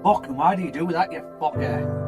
Fucking why do you do that, you fucker?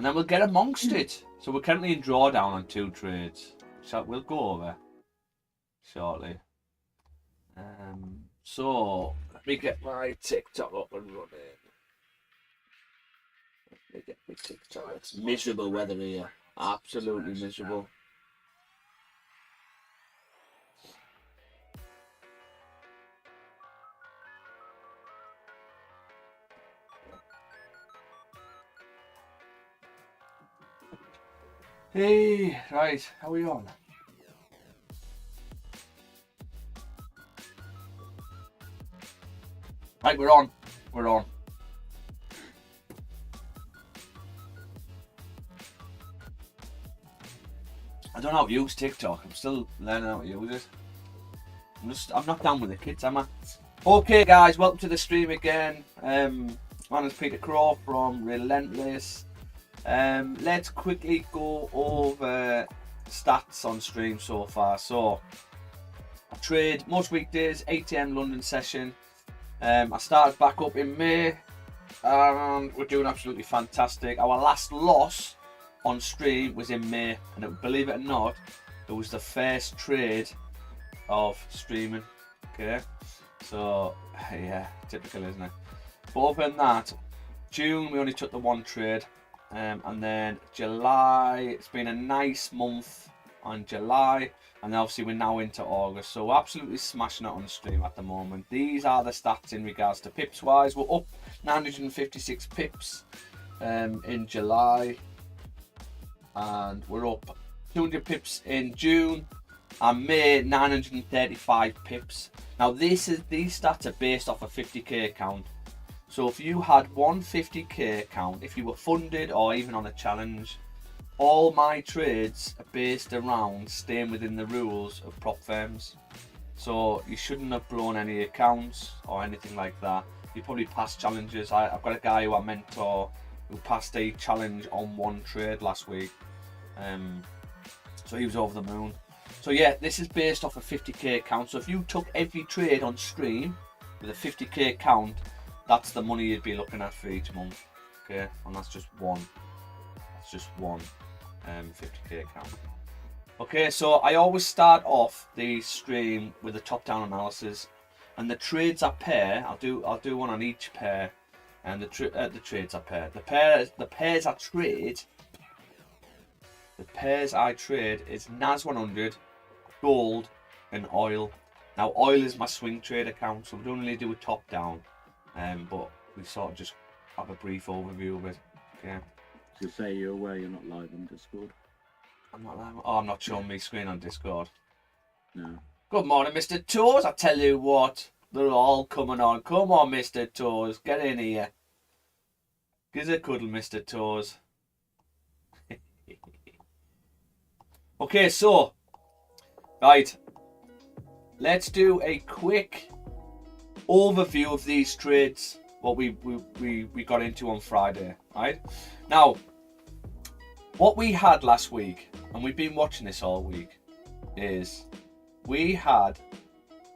and then we'll get amongst it. So we're currently in drawdown on 2 trades. So we'll go over shortly. So let me get my TikTok up and running. Let me get my TikTok. It's miserable weather here. Absolutely miserable. Hey, right, how are we on? Right, we're on. We're on. I don't know how to use TikTok. I'm still learning how to use it. I'm not down with the kids, am I? Okay, guys, welcome to the stream again. My name's Peter Crow from Relentless. Let's quickly go over stats on stream so far. So, I trade most weekdays, 8 AM London session. I started back up in May, and we're doing absolutely fantastic. Our last loss on stream was in May, and believe it or not, it was the first trade of streaming. Okay, so yeah, typical, isn't it? But other than that, June we only took the 1 trade, and then July, it's been a nice month on July, and obviously we're now into August, so we're absolutely smashing it on stream at the moment. These are the stats in regards to pips wise. We're up 956 pips in July, and we're up 200 pips in June, and May 935 pips. Now these stats are based off a 50k account. So if you had one 50k account, if you were funded or even on a challenge, all my trades are based around staying within the rules of prop firms. So you shouldn't have blown any accounts or anything like that. You probably passed challenges. I've got a guy who I mentor who passed a challenge on 1 trade last week. So he was over the moon. So yeah, this is based off a 50k account. So if you took every trade on stream with a 50k account, that's the money you'd be looking at for each month. Okay, and that's just one. That's just one 50k account. Okay, so I always start off the stream with a top-down analysis, and the trades I pair. I'll do one on each pair, and the trades I pair. The pairs I trade is NAS 100, gold, and oil. Now oil is my swing trade account, so we don't really do a top-down, but we sort of just have a brief overview of it. Okay. To say you're aware you're not live on Discord. I'm not live. Oh, I'm not showing me screen on Discord. No. Good morning, Mr. Toes. I tell you what, they're all coming on. Come on, Mr. Toes, get in here. Give us a cuddle, Mr. Toes. Okay, so, right, let's do a quick overview of these trades, what we got into on Friday, right? Now, what we had last week, and we've been watching this all week, is we had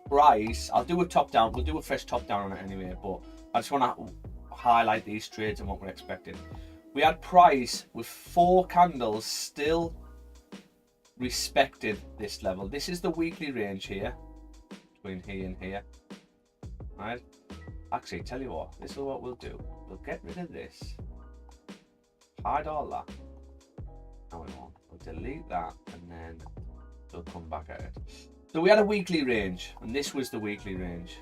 price. I'll do a top down, we'll do a fresh top down on it anyway, but I just want to highlight these trades and what we're expecting. We had price with 4 candles still respected this level. This is the weekly range here, between here and here, right? Actually, tell you what, this is what we'll do. We'll get rid of this, hide all that. No, we won't. We'll delete that, and then we'll come back at it. So we had a weekly range, and this was the weekly range.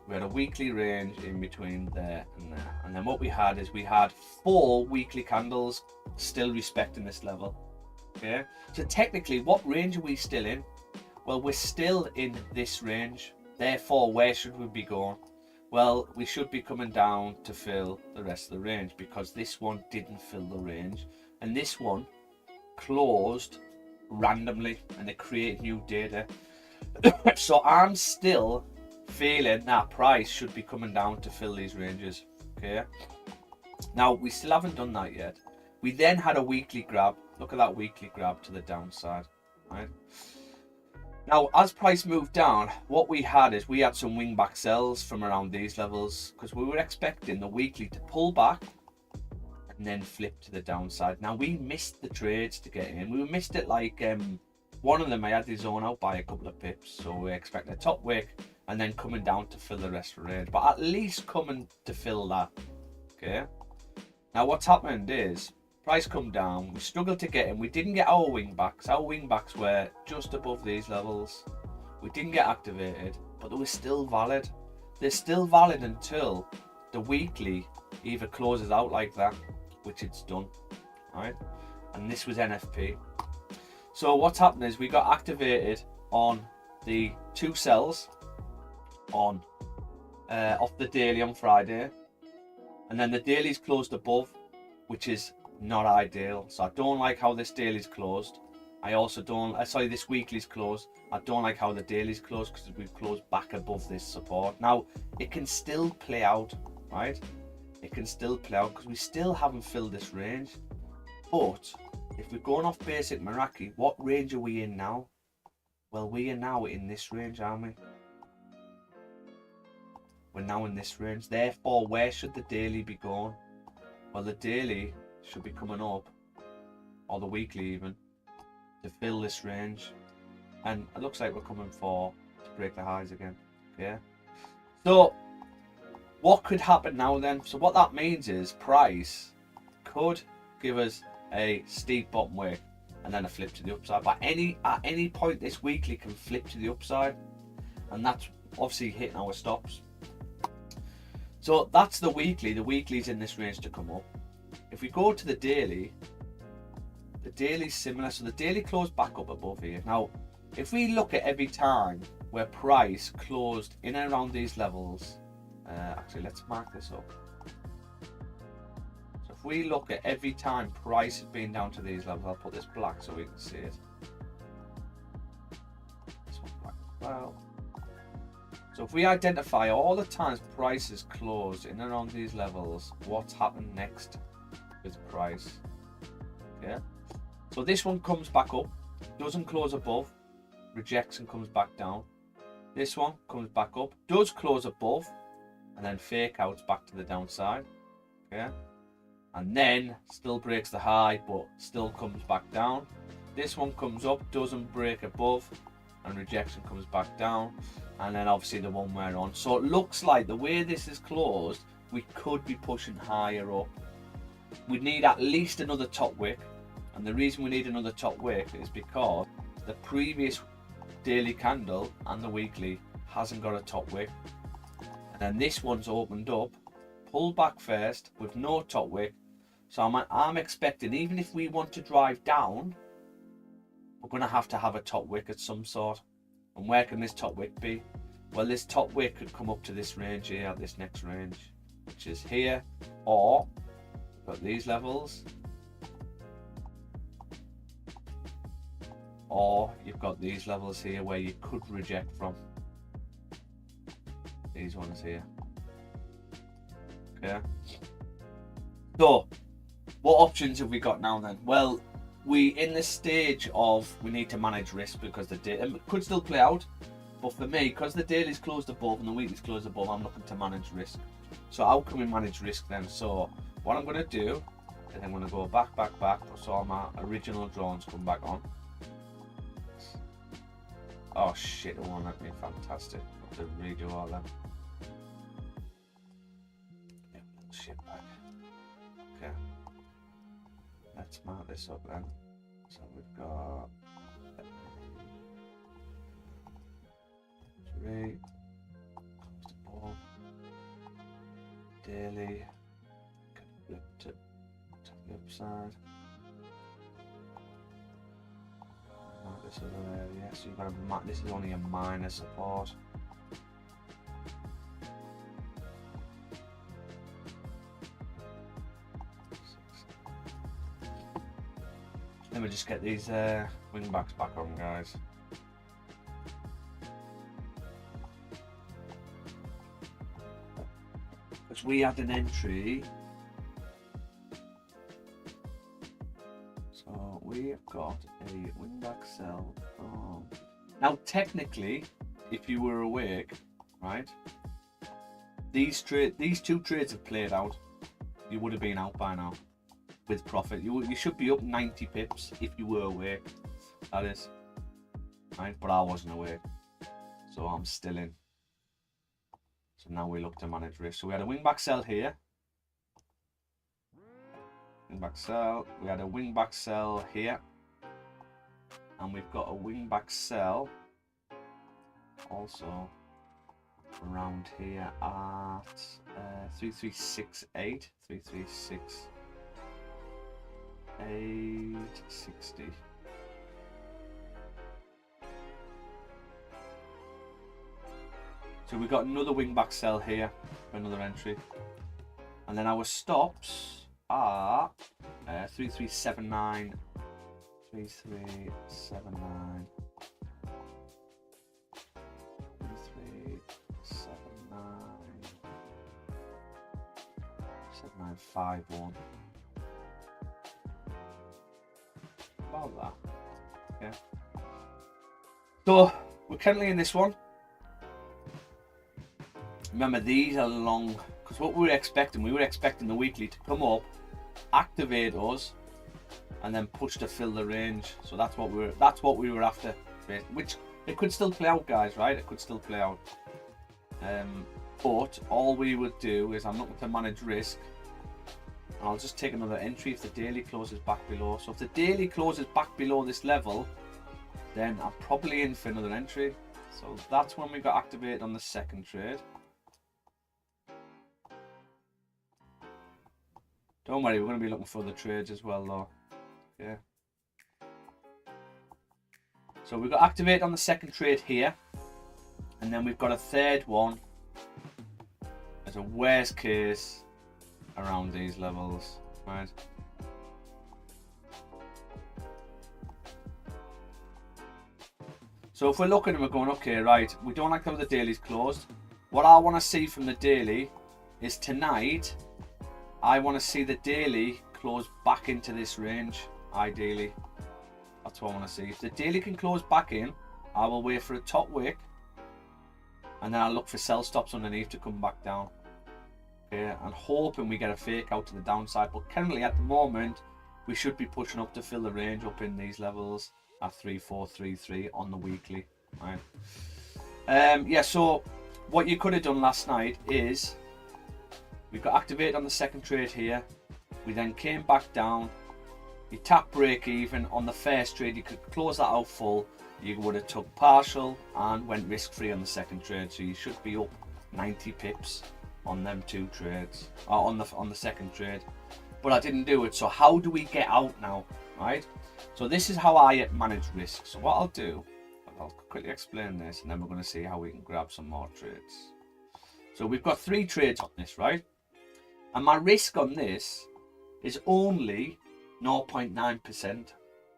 We had a weekly range in between there and there. And then what we had is we had 4 weekly candles still respecting this level. Okay, so technically, what range are we still in? Well, we're still in this range. Therefore, where should we be going? Well, we should be coming down to fill the rest of the range, because this one didn't fill the range, and this one closed randomly, and it created new data. So I'm still feeling that price should be coming down to fill these ranges. Okay, now we still haven't done that yet. We then had a weekly grab. Look at that weekly grab to the downside, right? Now, as price moved down, what we had is we had some wing back sells from around these levels because we were expecting the weekly to pull back and then flip to the downside. Now, we missed the trades to get in. We missed it like one of them I had his own out by a couple of pips, so we're expecting a top wick and then coming down to fill the rest of the range, but at least coming to fill that. Okay. Now, what's happened is price come down, we struggled to get in. We didn't get our wing backs. Our wing backs were just above these levels. We didn't get activated, but they were still valid. They're still valid until the weekly either closes out like that, which it's done, right? And this was NFP. So what's happened is we got activated on the 2 sells on off the daily on Friday, and then the daily's closed above, which is not ideal. So I don't like how this daily's closed. I also don't, sorry, this weekly's closed. I don't like how the daily's closed because we've closed back above this support. Now, it can still play out, right? It can still play out because we still haven't filled this range. But if we're going off basic Meraki, what range are we in now? Well, we are now in this range, aren't we? We're now in this range. Therefore, where should the daily be going? Well, the daily should be coming up, or the weekly even, to fill this range. And it looks like we're coming to break the highs again. Okay. So, what could happen now then? So what that means is price could give us a steep bottom wick and then a flip to the upside. But at any point this weekly can flip to the upside, and that's obviously hitting our stops. So that's the weekly. The weekly's in this range to come up. If we go to the daily's similar. So the daily closed back up above here. Now, if we look at every time where price closed in and around these levels, actually let's mark this up. So if we look at every time price has been down to these levels, I'll put this black so we can see it. This one black as well. So if we identify all the times price is closed in and around these levels, what's happened next with price? Okay. So this one comes back up, doesn't close above, rejects and comes back down. This one comes back up, does close above, and then fake outs back to the downside. Okay. And then still breaks the high, but still comes back down. This one comes up, doesn't break above, and rejection comes back down. And then obviously the one we're on. So it looks like the way this is closed, we could be pushing higher up. We need at least another top wick. And the reason we need another top wick is because the previous daily candle and the weekly hasn't got a top wick. And then this one's opened up, pulled back first with no top wick. So I'm expecting, even if we want to drive down, we're going to have a top wick at some sort. And where can this top wick be? Well, this top wick could come up to this range here, this next range, which is here, or we've got these levels, or you've got these levels here where you could reject from. These ones here. Okay. So, what options have we got now then? Well, we in this stage of we need to manage risk because the day it could still play out, but for me, because the daily's closed above and the weekly's closed above, I'm looking to manage risk. So how can we manage risk then? So what I'm going to do is I'm going to go back, so all my original drawings come back on. Oh shit, it won't let me. Fantastic. I have to redo all them. Yeah, shit back. Okay. Let's mark this up then. So we've got 3, comfortable, daily, flip to the upside. Mark this other area. So you've got to mark, this is only a minor support. Let me just get these wing backs back on, guys. Because we had an entry. So we have got a wing back sell from Now, technically, if you were awake, right, these two trades have played out. You would have been out by now with profit. You should be up 90 pips if you were awake. That is, right? But I wasn't awake, so I'm still in. So now we look to manage risk. So we had a wing back sell here. Wing back sell. We had a wing back sell here. And we've got a wing back sell also around here at 3368. 3368.60. So we've got another wing back sell here for another entry. And then our stops are 3379. 3379. 3379. 7951. About that. Okay. So we're currently in this one. Remember, these are long, because what we were expecting the weekly to come up, activate us, and then push to fill the range. So that's what we were after, which it could still play out, guys, right? It could still play out. But all we would do is, I'm looking to manage risk, and I'll just take another entry if the daily closes back below. So if the daily closes back below this level, then I'm probably in for another entry. So that's when we got activated on the second trade. Don't worry, we're going to be looking for the trades as well, though. Yeah. So we got activated on the second trade here, and then we've got a third one as a worst case around these levels, right? So if we're looking and we're going, okay, right, we don't like how the daily's closed. What I want to see from the daily is tonight, I want to see the daily close back into this range, ideally. That's what I want to see. If the daily can close back in, I will wait for a top wick, and then I'll look for sell stops underneath to come back down. Okay, and hoping we get a fake out to the downside. But currently, at the moment, we should be pushing up to fill the range up in these levels at 3433 on the weekly. Right. Yeah. So what you could have done last night is, we got activated on the second trade here. We then came back down. You tap break even on the first trade. You could close that out full. You would have took partial and went risk free on the second trade. So you should be up 90 pips on them two trades, on the second trade. But I didn't do it. So how do we get out now, right? So this is how I manage risk. So what I'll do, I'll quickly explain this, and then we're going to see how we can grab some more trades. So we've got 3 trades on this, right? And my risk on this is only 0.9%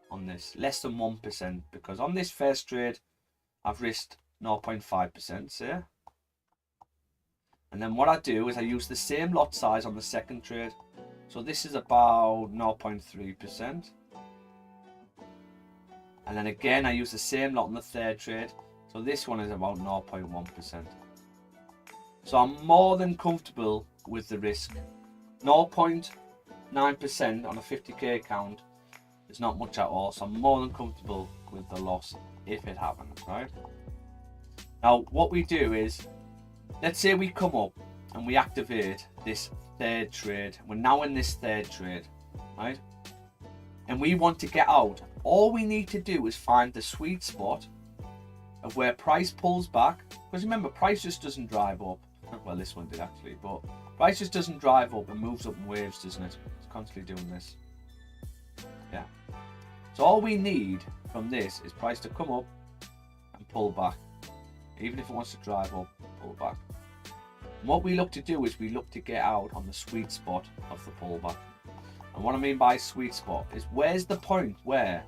on this, less than 1%, because on this first trade, I've risked 0.5%, see? And then what I do is I use the same lot size on the second trade. So this is about 0.3%. And then again, I use the same lot on the third trade. So this one is about 0.1%. So I'm more than comfortable with the risk. 0.9% on a 50k account is not much at all. So I'm more than comfortable with the loss if it happens, right? Now, what we do is, let's say we come up and we activate this third trade. We're now in this third trade, right? And we want to get out. All we need to do is find the sweet spot of where price pulls back. Because remember, price just doesn't drive up. Well, this one did actually, but price just doesn't drive up and moves up in waves, doesn't it? It's constantly doing this. Yeah. So all we need from this is price to come up and pull back. Even if it wants to drive up, pull back. And what we look to do is we look to get out on the sweet spot of the pullback. And what I mean by sweet spot is, where's the point where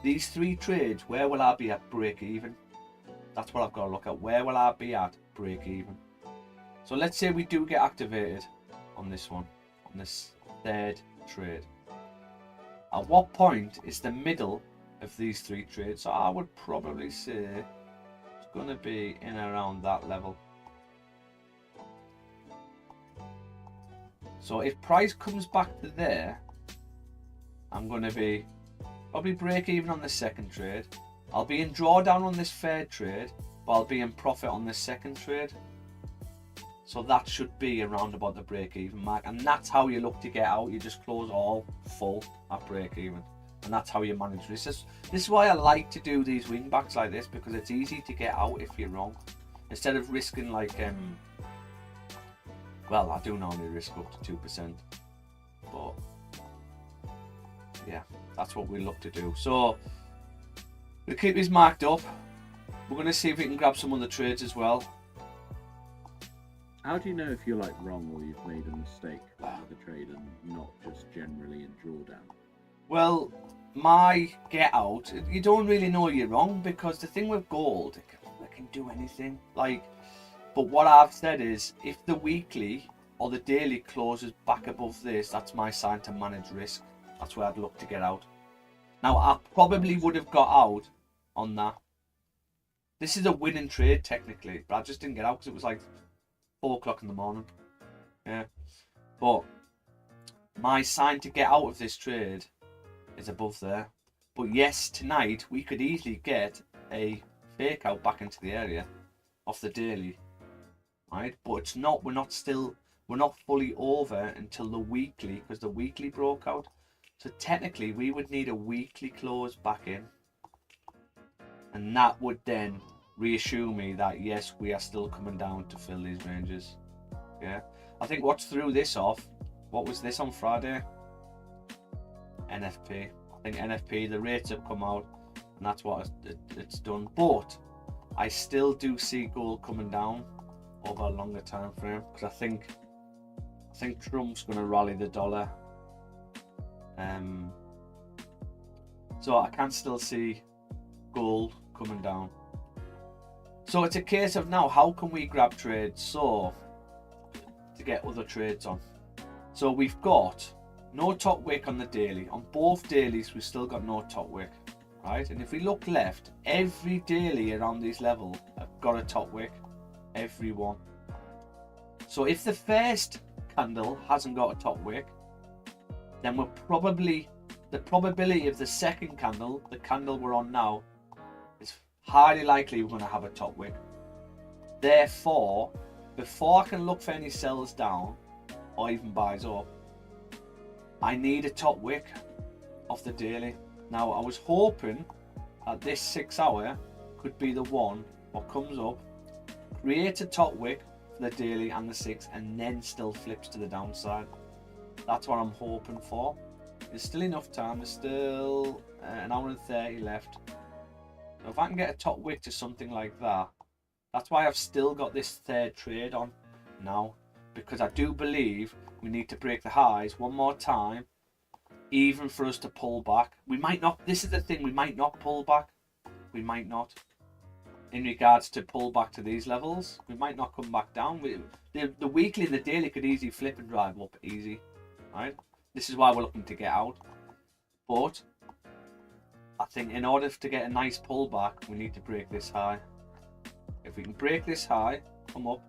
these 3 trades, where will I be at break even? That's what I've got to look at. Where will I be at break even? So let's say we do get activated on this one, on this third trade. At what point is the middle of these 3 trades. So I would probably say it's going to be in around that level. So if price comes back to there, I'm going to be probably break even on the second trade. I'll be in drawdown on this third trade, but I'll be in profit on this second trade. So that should be around about the break even mark, and that's how you look to get out. You just close all full at break even, and that's how you manage risk. This is why I like to do these wing backs like this, because it's easy to get out if you're wrong, instead of risking like well, I do normally risk up to 2%, but yeah, that's what we look to do. So the keep is marked up. We're going to see if we can grab some other trades as well. How do you know if you're like wrong or you've made a mistake with the trade and not just generally in drawdown? Well, my get out, you don't really know you're wrong, because the thing with gold, it can do anything. Like, but what I've said is, if the weekly or the daily closes back above this, that's my sign to manage risk. That's where I'd look to get out. Now, I probably would have got out on that. This is a winning trade technically, but I just didn't get out because it was like 4 o'clock in the morning. Yeah, but my sign to get out of this trade is above there. But yes, tonight we could easily get a fake out back into the area off the daily, right? But it's not. We're not fully over until the weekly, because the weekly broke out. So technically, we would need a weekly close back in, and that would then reassure me that yes, we are still coming down to fill these ranges. Yeah, I think what's threw this off, what was this on Friday? NFP. I think NFP, the rates have come out, and that's what it's done. But I still do see gold coming down over a longer time frame, because I think Trump's going to rally the dollar. So I can still see gold coming down. So it's a case of now, how can we grab trades so to get other trades on? So we've got no top wick on the daily. On both dailies, we've still got no top wick, right? And if we look left, every daily around these levels have got a top wick, every one. So if the first candle hasn't got a top wick, then we're probably, the probability of the second candle, the candle we're on now, is highly likely we're going to have a top wick. Therefore, before I can look for any sells down or even buys up, I need a top wick off the daily. Now, I was hoping that this 6 hour could be the one what comes up, creates a top wick for the daily and the 6, and then still flips to the downside. That's what I'm hoping for. There's still enough time. There's still an hour and 30 left. So if I can get a top wick to something like that, that's why I've still got this third trade on now, because I do believe we need to break the highs one more time, even for us to pull back. We might not. This is the thing. We might not pull back. We might not. In regards to pull back to these levels, we might not come back down. The weekly and the daily could easily flip and drive up easy, right? This is why we're looking to get out. But I think in order to get a nice pullback, we need to break this high. If we can break this high, come up,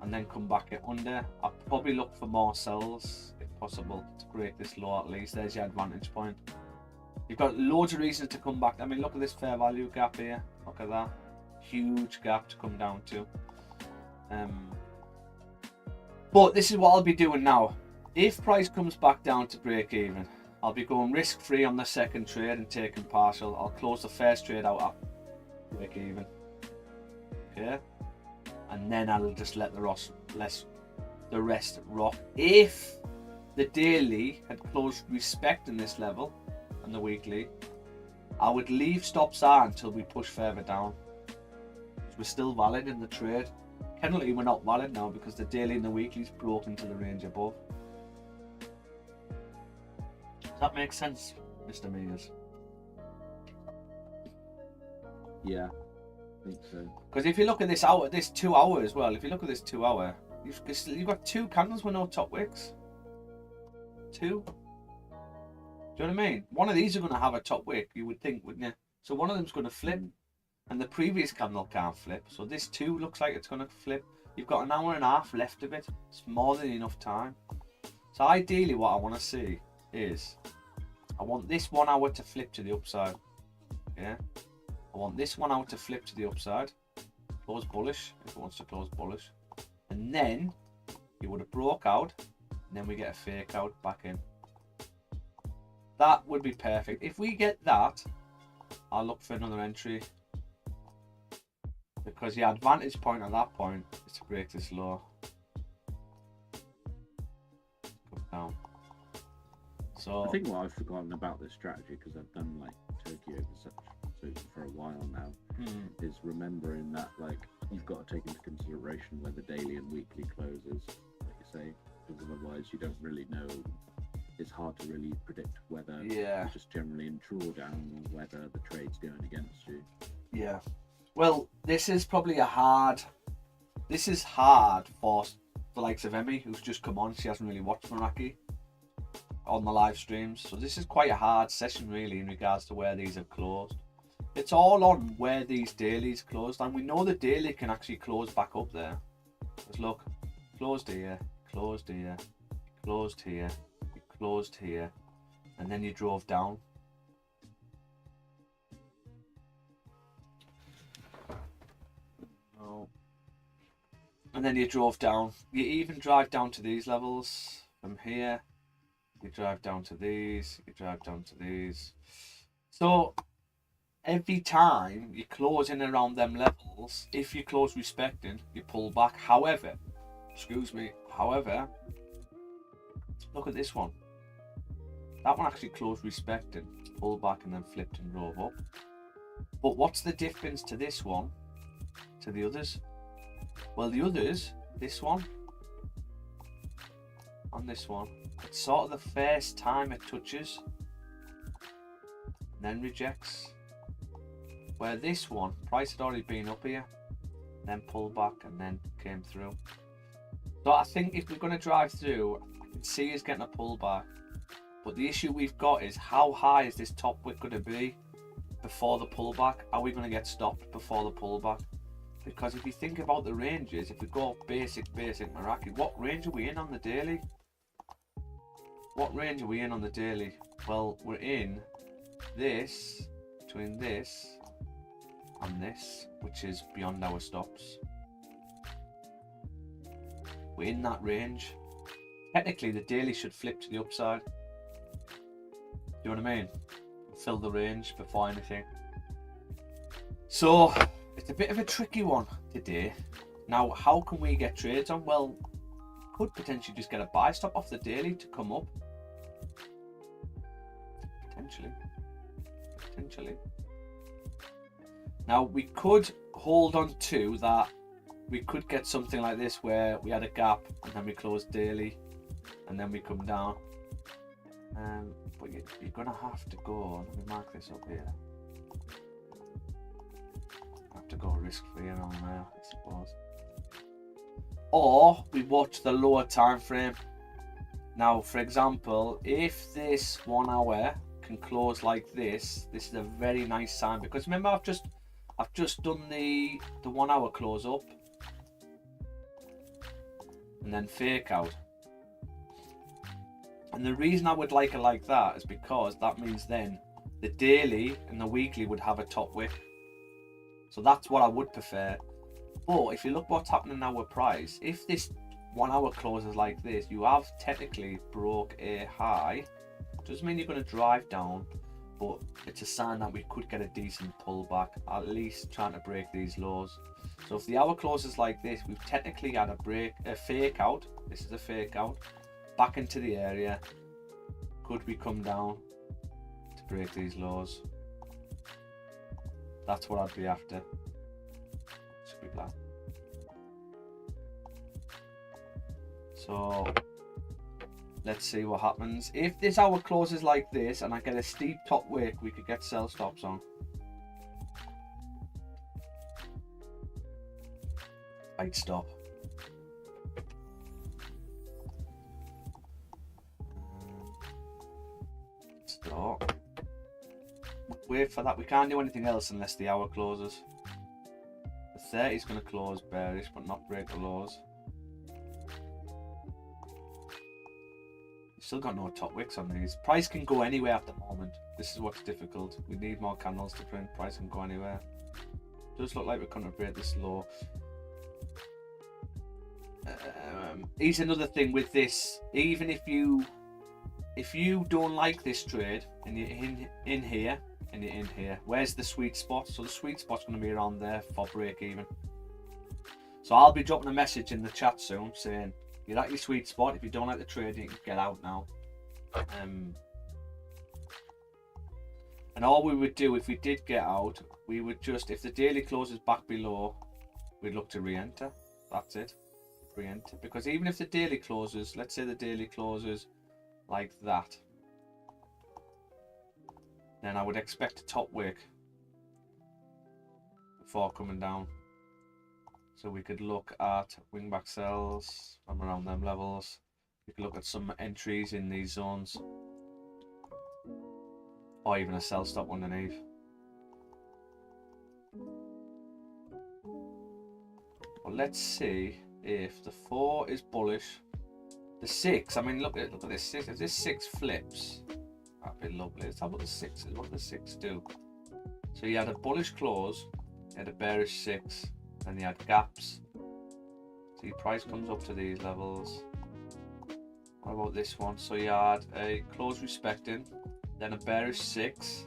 and then come back at under, I'll probably look for more sells if possible to break this low at least. There's your advantage point. You've got loads of reasons to come back. I mean, look at this fair value gap here. Look at that. Huge gap to come down to. But this is what I'll be doing now. If price comes back down to break even, I'll be going risk free on the second trade and taking partial. I'll close the first trade out at break even. Okay? And then I'll just let the rest rock. If the daily had closed respecting this level and the weekly, I would leave stops on until we push further down. We're still valid in the trade. Currently we're not valid now because the daily and the weekly's broke into the range above. Does that make sense, Mr. Mears? Yeah, I think so. Because if you look at this hour, this 2 hour as well, if you look at this 2 hour, you've got 2 candles with no top wicks. Two Do you know what I mean? One of these are going to have a top wick, you would think, wouldn't you? So one of them's going to flip, and the previous candle can't flip. So this too looks like it's going to flip. You've got an hour and a half left of it. It's more than enough time. So ideally what I want to see is, I want this 1 hour to flip to the upside. Yeah. I want this 1 hour to flip to the upside. Close bullish, if it wants to close bullish. And then, you would have broke out, and then we get a fake out back in. That would be perfect. If we get that, I'll look for another entry. Because the advantage point at that point is to break this low. Come down. So I think what I've forgotten about this strategy, because I've done like Tokyo for a while now, is remembering that like you've got to take into consideration where the daily and weekly closes, like you say, because otherwise you don't really know. It's hard to really predict whether you're just generally in drawdown or whether the trade's going against you. Yeah. Well, this is probably hard for the likes of Emmy, who's just come on. She hasn't really watched Meraki on the live streams. So this is quite a hard session really in regards to where these have closed. It's all on where these dailies closed. And we know the daily can actually close back up there. Let's look. Closed here, closed here, closed here, closed here. And then you drove down. And then you drove down. You even drive down to these levels. From here, you drive down to these. You drive down to these. So every time you close in around them levels, if you close respecting, you pull back. However, look at this one. That one actually closed respecting, pulled back and then flipped and drove up. But what's the difference to this one to the others? Well, the others, this one and this one, it's sort of the first time it touches and then rejects. Where this one, price had already been up here, then pulled back and then came through. So I think if we're going to drive through, I can see us getting a pullback. But the issue we've got is how high is this top wick going to be before the pullback? Are we going to get stopped before the pullback? Because if you think about the ranges, if we go basic Meraki, what range are we in on the daily? What range are we in on the daily? Well, we're in this, between this and this, which is beyond our stops. We're in that range. Technically, the daily should flip to the upside. Do you know what I mean? Fill the range before anything. So it's a bit of a tricky one today. Now, how can we get trades on? Well, could potentially just get a buy stop off the daily to come up. Potentially. Now, we could hold on to that. We could get something like this where we had a gap and then we closed daily and then we come down. But you're going to have to go, let me mark this up here. To go risk free around there, I suppose. Or we watch the lower time frame. Now, for example, if this 1 hour can close like this is a very nice sign, because remember I've just done the 1 hour close up and then fake out. And the reason I would like it like that is because that means then the daily and the weekly would have a top wick. So that's what I would prefer. But if you look what's happening now with price, if this 1 hour closes like this, you have technically broke a high. Doesn't mean you're going to drive down, but it's a sign that we could get a decent pullback, at least trying to break these lows. So if the hour closes like this, we've technically had a fake out. This is a fake out. Back into the area. Could we come down to break these lows? That's what I'd be after. Should be glad. So let's see what happens. If this hour closes like this and I get a steep top wick, we could get sell stops on. I'd stop. Stop. So wait for that. We can't do anything else unless the hour closes. The 30 is going to close bearish, but not break the lows. You've still got no top wicks on these. Price can go anywhere at the moment. This is what's difficult. We need more candles to print. Price can go anywhere. Does look like we're going to break this low. Here's another thing with this. Even if you don't like this trade and you're in here and you're in here, where's the sweet spot? So the sweet spot's going to be around there for break even. So I'll be dropping a message in the chat soon saying you're at your sweet spot. If you don't like the trade, you can get out now. And all we would do if we did get out, we would just, if the daily closes back below, we'd look to re-enter. That's it. Re-enter. Because even if the daily closes, let's say the daily closes like that, then I would expect a top wick before coming down. So we could look at wingback sells from around them levels. We could look at some entries in these zones, or even a sell stop underneath. Well, let's see if the 4 is bullish. The 6, I mean, look at this 6. If this 6 flips, that'd be lovely. Let's have what the 6 is. What does the 6 do? So you had a bullish close, you had a bearish 6, and you had gaps. So your price comes up to these levels. What about this one? So you had a close respecting, then a bearish 6,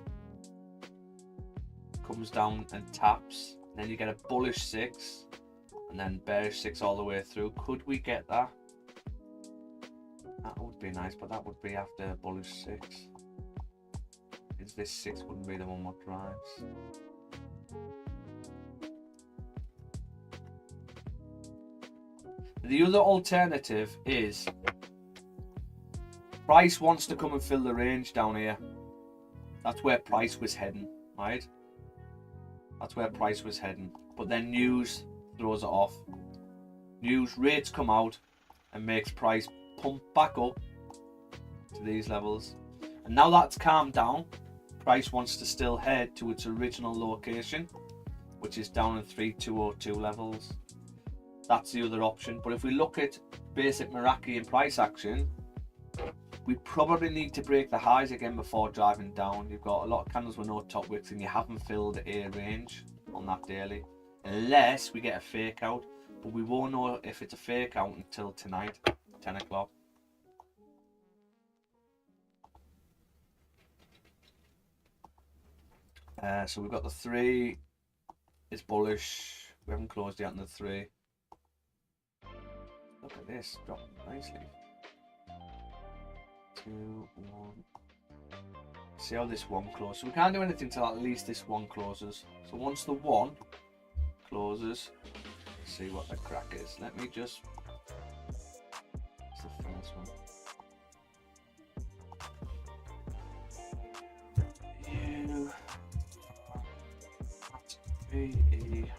comes down and taps, then you get a bullish 6, and then bearish 6 all the way through. Could we get that? That would be nice, but that would be after bullish 6. Is this 6 wouldn't be the one what drives. The other alternative is price wants to come and fill the range down here. That's where price was heading, right? That's where price was heading. But then news throws it off. News rates come out and makes price pump back up to these levels. And now that's calmed down, price wants to still head to its original location, which is down in 3202 levels. That's the other option. But if we look at basic Meraki and price action, we probably need to break the highs again before driving down. You've got a lot of candles with no top wicks and you haven't filled a range on that daily, unless we get a fake out. But we won't know if it's a fake out until tonight, 10 o'clock. So we've got the 3, it's bullish. We haven't closed yet on the 3. Look at this, dropping nicely. 2, 1. See how this 1 closes. So we can't do anything till at least this 1 closes. So once the 1 closes, let's see what the crack is. Let me just. It's the first one. VE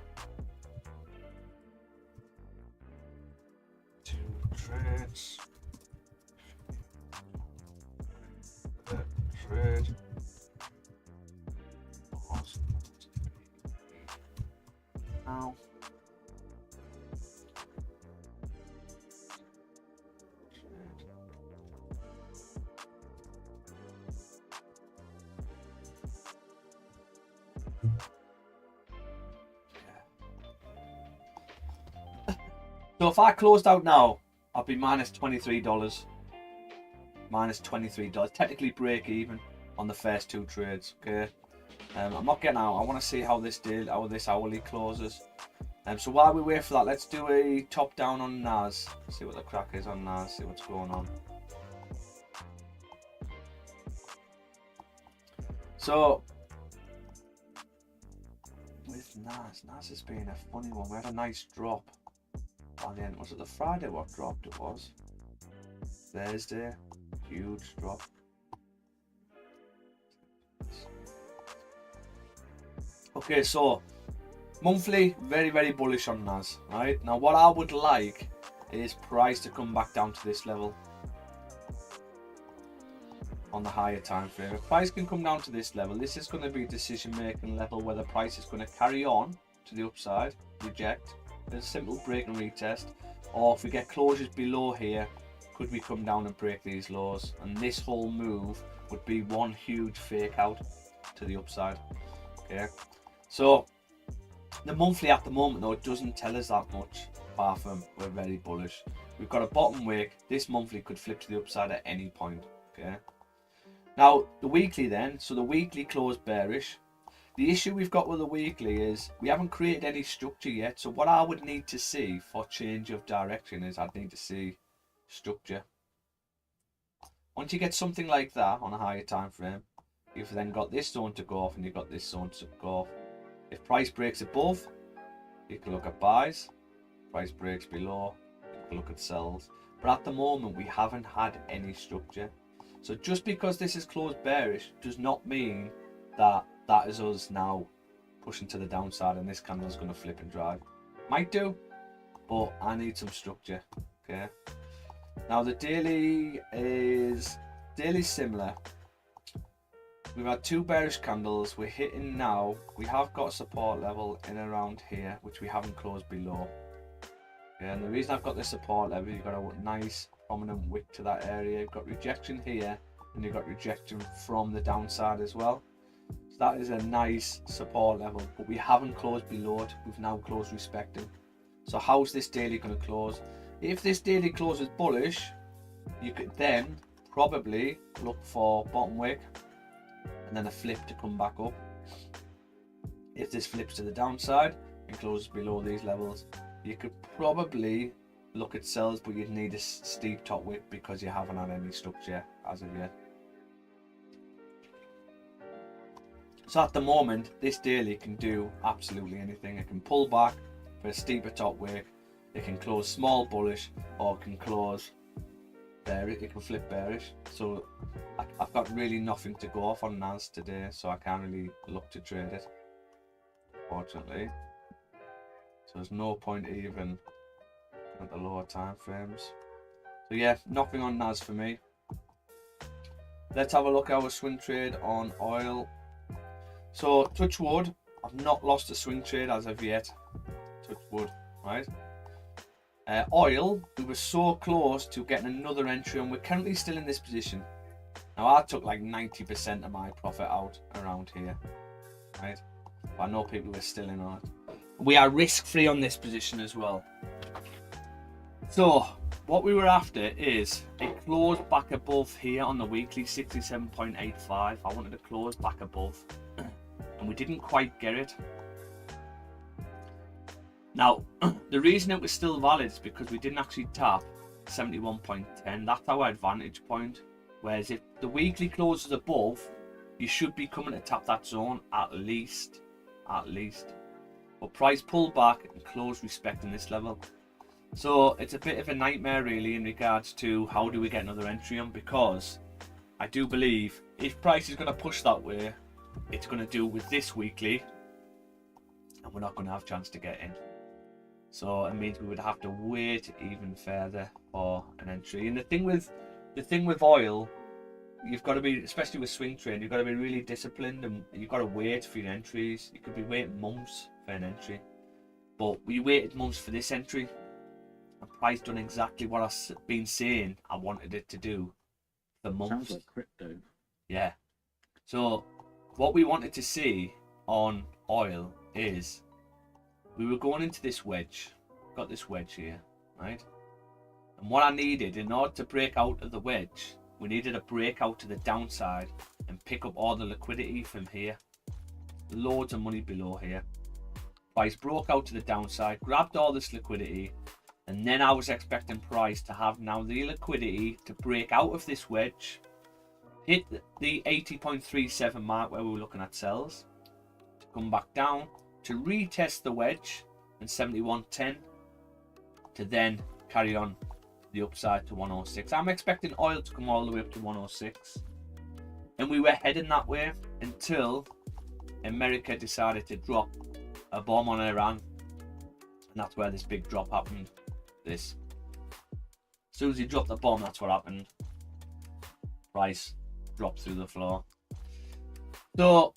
2 trades. Trade. Now. So if I closed out now, I'd be minus $23. Minus $23. Technically break even on the first 2 trades. Okay. I'm not getting out. I want to see how this hourly closes. So while we wait for that, let's do a top down on NAS. See what the crack is on NAS. See what's going on. So with NAS has been a funny one. We had a nice drop. And then was it the Friday what dropped? It was Thursday, huge drop. Okay, so monthly, very bullish on NAS. Right now, what I would like is price to come back down to this level. on the higher time frame. If price can come down to this level, this is going to be a decision making level where the price is going to carry on to the upside, reject, a simple break and retest, or if we get closures below here, could we come down and break these lows? And this whole move would be one huge fake out to the upside. Okay, so the monthly at the moment though, it doesn't tell us that much, apart from we're very bullish. We've got a bottom wick. This monthly could flip to the upside at any point. Okay, now the weekly then, so the weekly closed bearish. The issue we've got with the weekly is we haven't created any structure yet. So what I would need to see for change of direction is I'd need to see structure. Once you get something like that on a higher time frame, you've then got this zone to go off and you've got this zone to go off. If price breaks above, you can look at buys. Price breaks below, you can look at sells. But at the moment, we haven't had any structure. So just because this is closed bearish does not mean that that is us now pushing to the downside and this candle is going to flip and drive. Might do, but I need some structure. Okay. Now the daily is similar. We've had two bearish candles. We're hitting now. We have got a support level in around here, which we haven't closed below. Okay, and the reason I've got this support level, you've got a nice prominent wick to that area. You've got rejection here, and you've got rejection from the downside as well. So that is a nice support level, but we haven't closed below it. We've now closed respecting. So how's this daily going to close? If this daily closes bullish, you could then probably look for bottom wick and then a flip to come back up. If this flips to the downside and closes below these levels, you could probably look at sells, but you'd need a steep top wick because you haven't had any structure as of yet. So at the moment, this daily can do absolutely anything. It can pull back for a steeper top wick, it can close small bullish, or it can close bearish. It can flip bearish. So I've got really nothing to go off on NAS today, so I can't really look to trade it, fortunately. So there's no point even at the lower time frames. So yeah, nothing on NAS for me. Let's have a look at our swing trade on oil. So touch wood, I've not lost a swing trade as of yet. Touch wood, right? Oil, we were so close to getting another entry, and we're currently still in this position. Now I took like 90% of my profit out around here, right? But I know people were still in on it. We are risk free on this position as well. So what we were after is it closed back above here on the weekly 67.85. I wanted to close back above, and we didn't quite get it. Now, the reason it was still valid is because we didn't actually tap 71.10. That's our advantage point. Whereas if the weekly closes above, you should be coming to tap that zone at least. But price pulled back and closed respecting this level. So it's a bit of a nightmare really in regards to how do we get another entry on, because I do believe if price is going to push that way, it's going to do with this weekly, and we're not going to have a chance to get in. So it means we would have to wait even further for an entry. And the thing with oil, you've got to be, especially with swing trading, you've got to be really disciplined, and you've got to wait for your entries. You could be waiting months for an entry, but we waited months for this entry, and price done exactly what I've been saying I wanted it to do for months. Sounds like crypto. Yeah. So what we wanted to see on oil is we were going into this wedge, got this wedge here, right? And what I needed in order to break out of the wedge, we needed a breakout to the downside and pick up all the liquidity from here. Loads of money below here. Price broke out to the downside, grabbed all this liquidity, and then I was expecting price to have now the liquidity to break out of this wedge, hit the 80.37 mark where we were looking at sells, to come back down, to retest the wedge and 71.10, to then carry on the upside to 106. I'm expecting oil to come all the way up to 106, and we were heading that way until America decided to drop a bomb on Iran, and that's where this big drop happened. This, as soon as he dropped the bomb, that's what happened. Price drop through the floor. So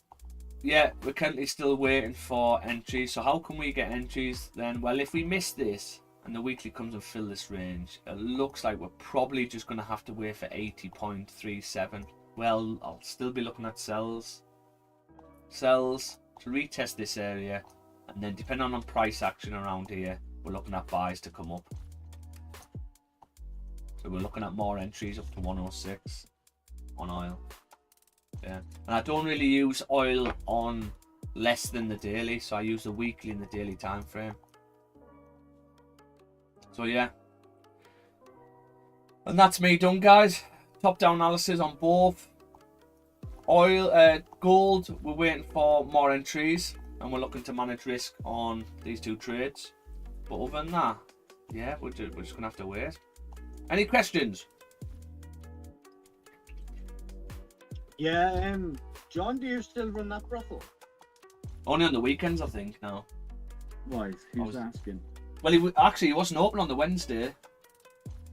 yeah, we're currently still waiting for entries. So how can we get entries then? Well, if we miss this and the weekly comes and fill this range, it looks like we're probably just going to have to wait for 80.37. Well, I'll still be looking at sells to retest this area, and then depending on price action around here, we're looking at buys to come up. So we're looking at more entries up to 106 on oil. Yeah, and I don't really use oil on less than the daily, so I use the weekly and the daily time frame. So yeah, and that's me done, guys. Top down analysis on both. Oil, gold, we're waiting for more entries, and we're looking to manage risk on these two trades. But other than that, yeah, we're just gonna have to wait. Any questions? Yeah, John, do you still run that brothel? Only on the weekends, I think. Now. Why? Who's asking? Well, he wasn't open on the Wednesday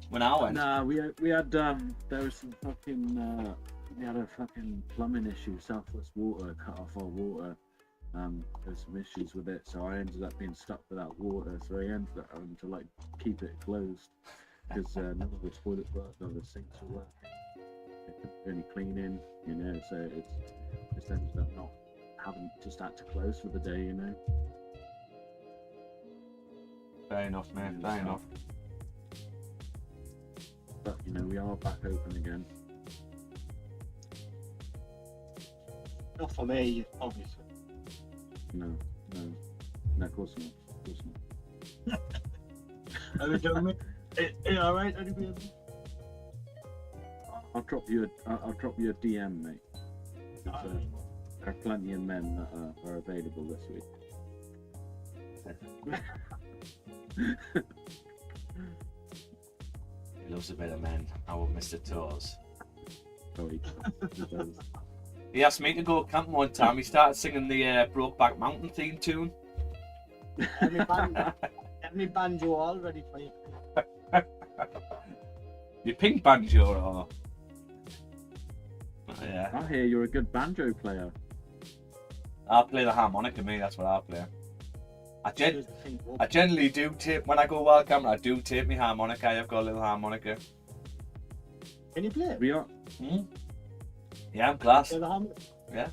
when I went. Nah, we had there was some fucking we had a fucking plumbing issue. Southwest Water cut off our water. There's some issues with it, so I ended up being stuck without water. So I ended up having to like keep it closed because none of the toilet worked, none of the sinks were working. Only cleaning, you know. So it's just ended up not having just had to close for the day, you know. Fair enough, man. Fair enough. But you know, we are back open again. Not for me, obviously. No, of course not. Of course not. Are we doing it? All right, anybody? I'll drop you a DM, mate. There are plenty of men that are available this week. He loves a bit of men. Our Mr. Toes. Oh, he does. He asked me to go camping one time. He started singing the Brokeback Mountain theme tune. Have me banjo all ready for you. Your pink banjo, or? Oh, yeah. I hear you're a good banjo player. I play the harmonica, me. That's what I play. I generally do tape when I go wild camping. I do tape my harmonica. I've got a little harmonica. Can you play it? We are. Yeah, I'm class. Play the harmonica? Yeah.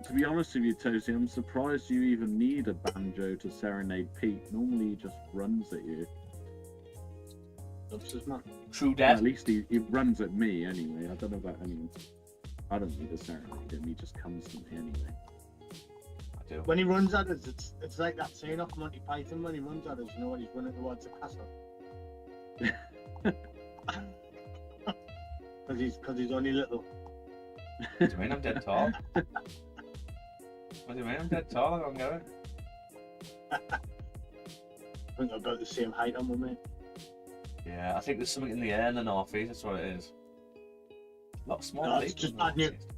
To be honest with you, Tozy, I'm surprised you even need a banjo to serenade Pete. Normally he just runs at you. Loves his man. True Well, death. at least he runs at me anyway. I don't know about anyone. I don't need a serenade him. He just comes to me anyway. I do. When he runs at us, it's like that scene off Monty Python when he runs at us, you know, when he's running towards the castle. Because he's only little. What do you mean I'm dead tall? What do you mean I'm dead tall? I don't get it. I think I've got the same height on with me. Yeah, I think there's something in the air in the northeast. That's what it is. A lot of small No, it's people just in the bad northeast.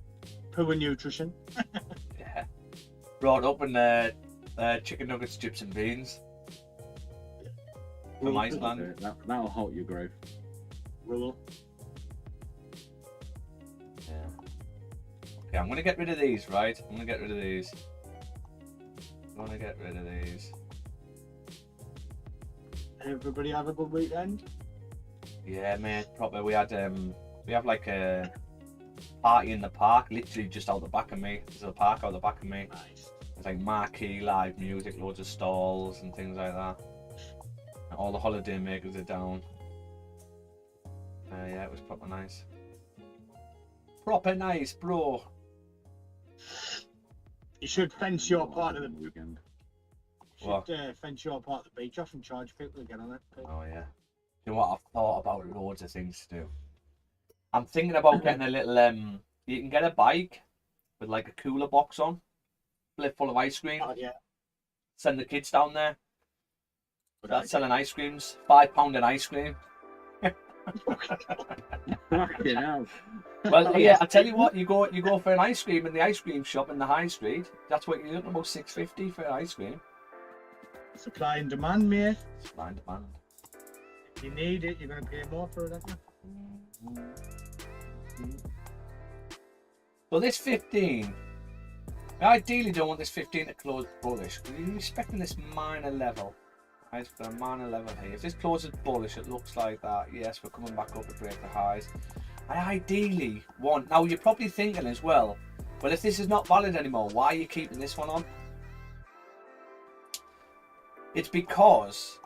Poor nutrition. Yeah. Brought up in chicken nuggets, chips and beans. From Iceland. That'll halt your growth. Rural. Yeah. Okay, I'm gonna get rid of these, right? I'm gonna get rid of these. Everybody have a good weekend. Yeah, mate. Proper. We have like a party in the park, literally just out the back of me. There's a park out the back of me. Nice. It's like marquee, live music, loads of stalls and things like that. And all the holiday makers are down. Yeah, it was proper nice. Proper nice, bro. You should fence your part of the weekend. fence your part of the beach off and charge people to get on it. Oh yeah. You know what? I've thought about loads of things to do. I'm thinking about getting a little you can get a bike with like a cooler box on, flip full of ice cream. Oh yeah. Send the kids down there. Start selling ice creams. £5 an ice cream. Fucking hell. Well, yeah, I tell you what, you go for an ice cream in the ice cream shop in the high street. That's what you're looking about, $6.50 for ice cream. Supply and demand, mate. Supply and demand. If you need it, you're going to pay more for it, aren't you? So this 15, I ideally don't want this 15 to close bullish, because you're expecting this minor level. Right, it's got a minor level here. If this closes bullish, it looks like that. Yes, we're coming back up to break the highs. I ideally want, now you're probably thinking as well, well, if this is not valid anymore, why are you keeping this one on? It's because,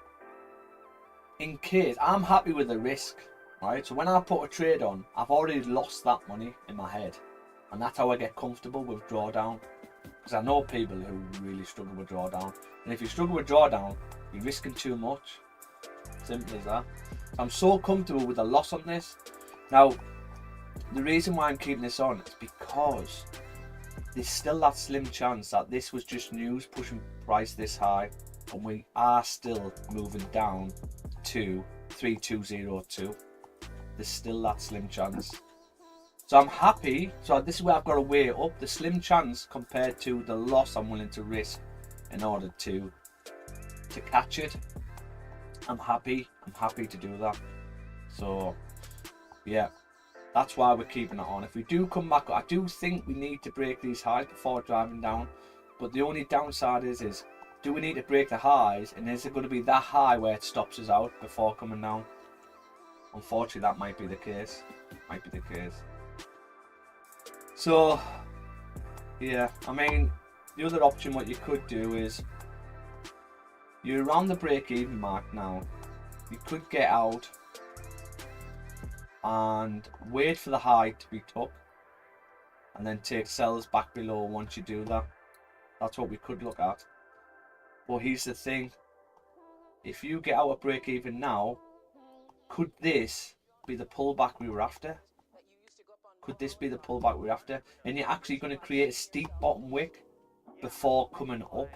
in case, I'm happy with the risk, right? So when I put a trade on, I've already lost that money in my head. And that's how I get comfortable with drawdown. Because I know people who really struggle with drawdown. And if you struggle with drawdown, you're risking too much. Simple as that. I'm so comfortable with the loss on this. Now, the reason why I'm keeping this on is because there's still that slim chance that this was just news pushing price this high, and we are still moving down to 3202. There's still that slim chance. So I'm happy. So this is where I've got to weigh up the slim chance compared to the loss I'm willing to risk in order to catch it. I'm happy to do that. So yeah, that's why we're keeping it on. If we do come back, I do think we need to break these highs before driving down. But the only downside is do we need to break the highs, and is it going to be that high where it stops us out before coming down? Unfortunately, that might be the case. So yeah, I mean, the other option what you could do is, you're around the break-even mark now. You could get out and wait for the high to be took, and then take sellers back below once you do that. That's what we could look at. But here's the thing. If you get out of break-even now, could this be the pullback we were after? Could this be the pullback we're after? And you're actually going to create a steep bottom wick before coming up,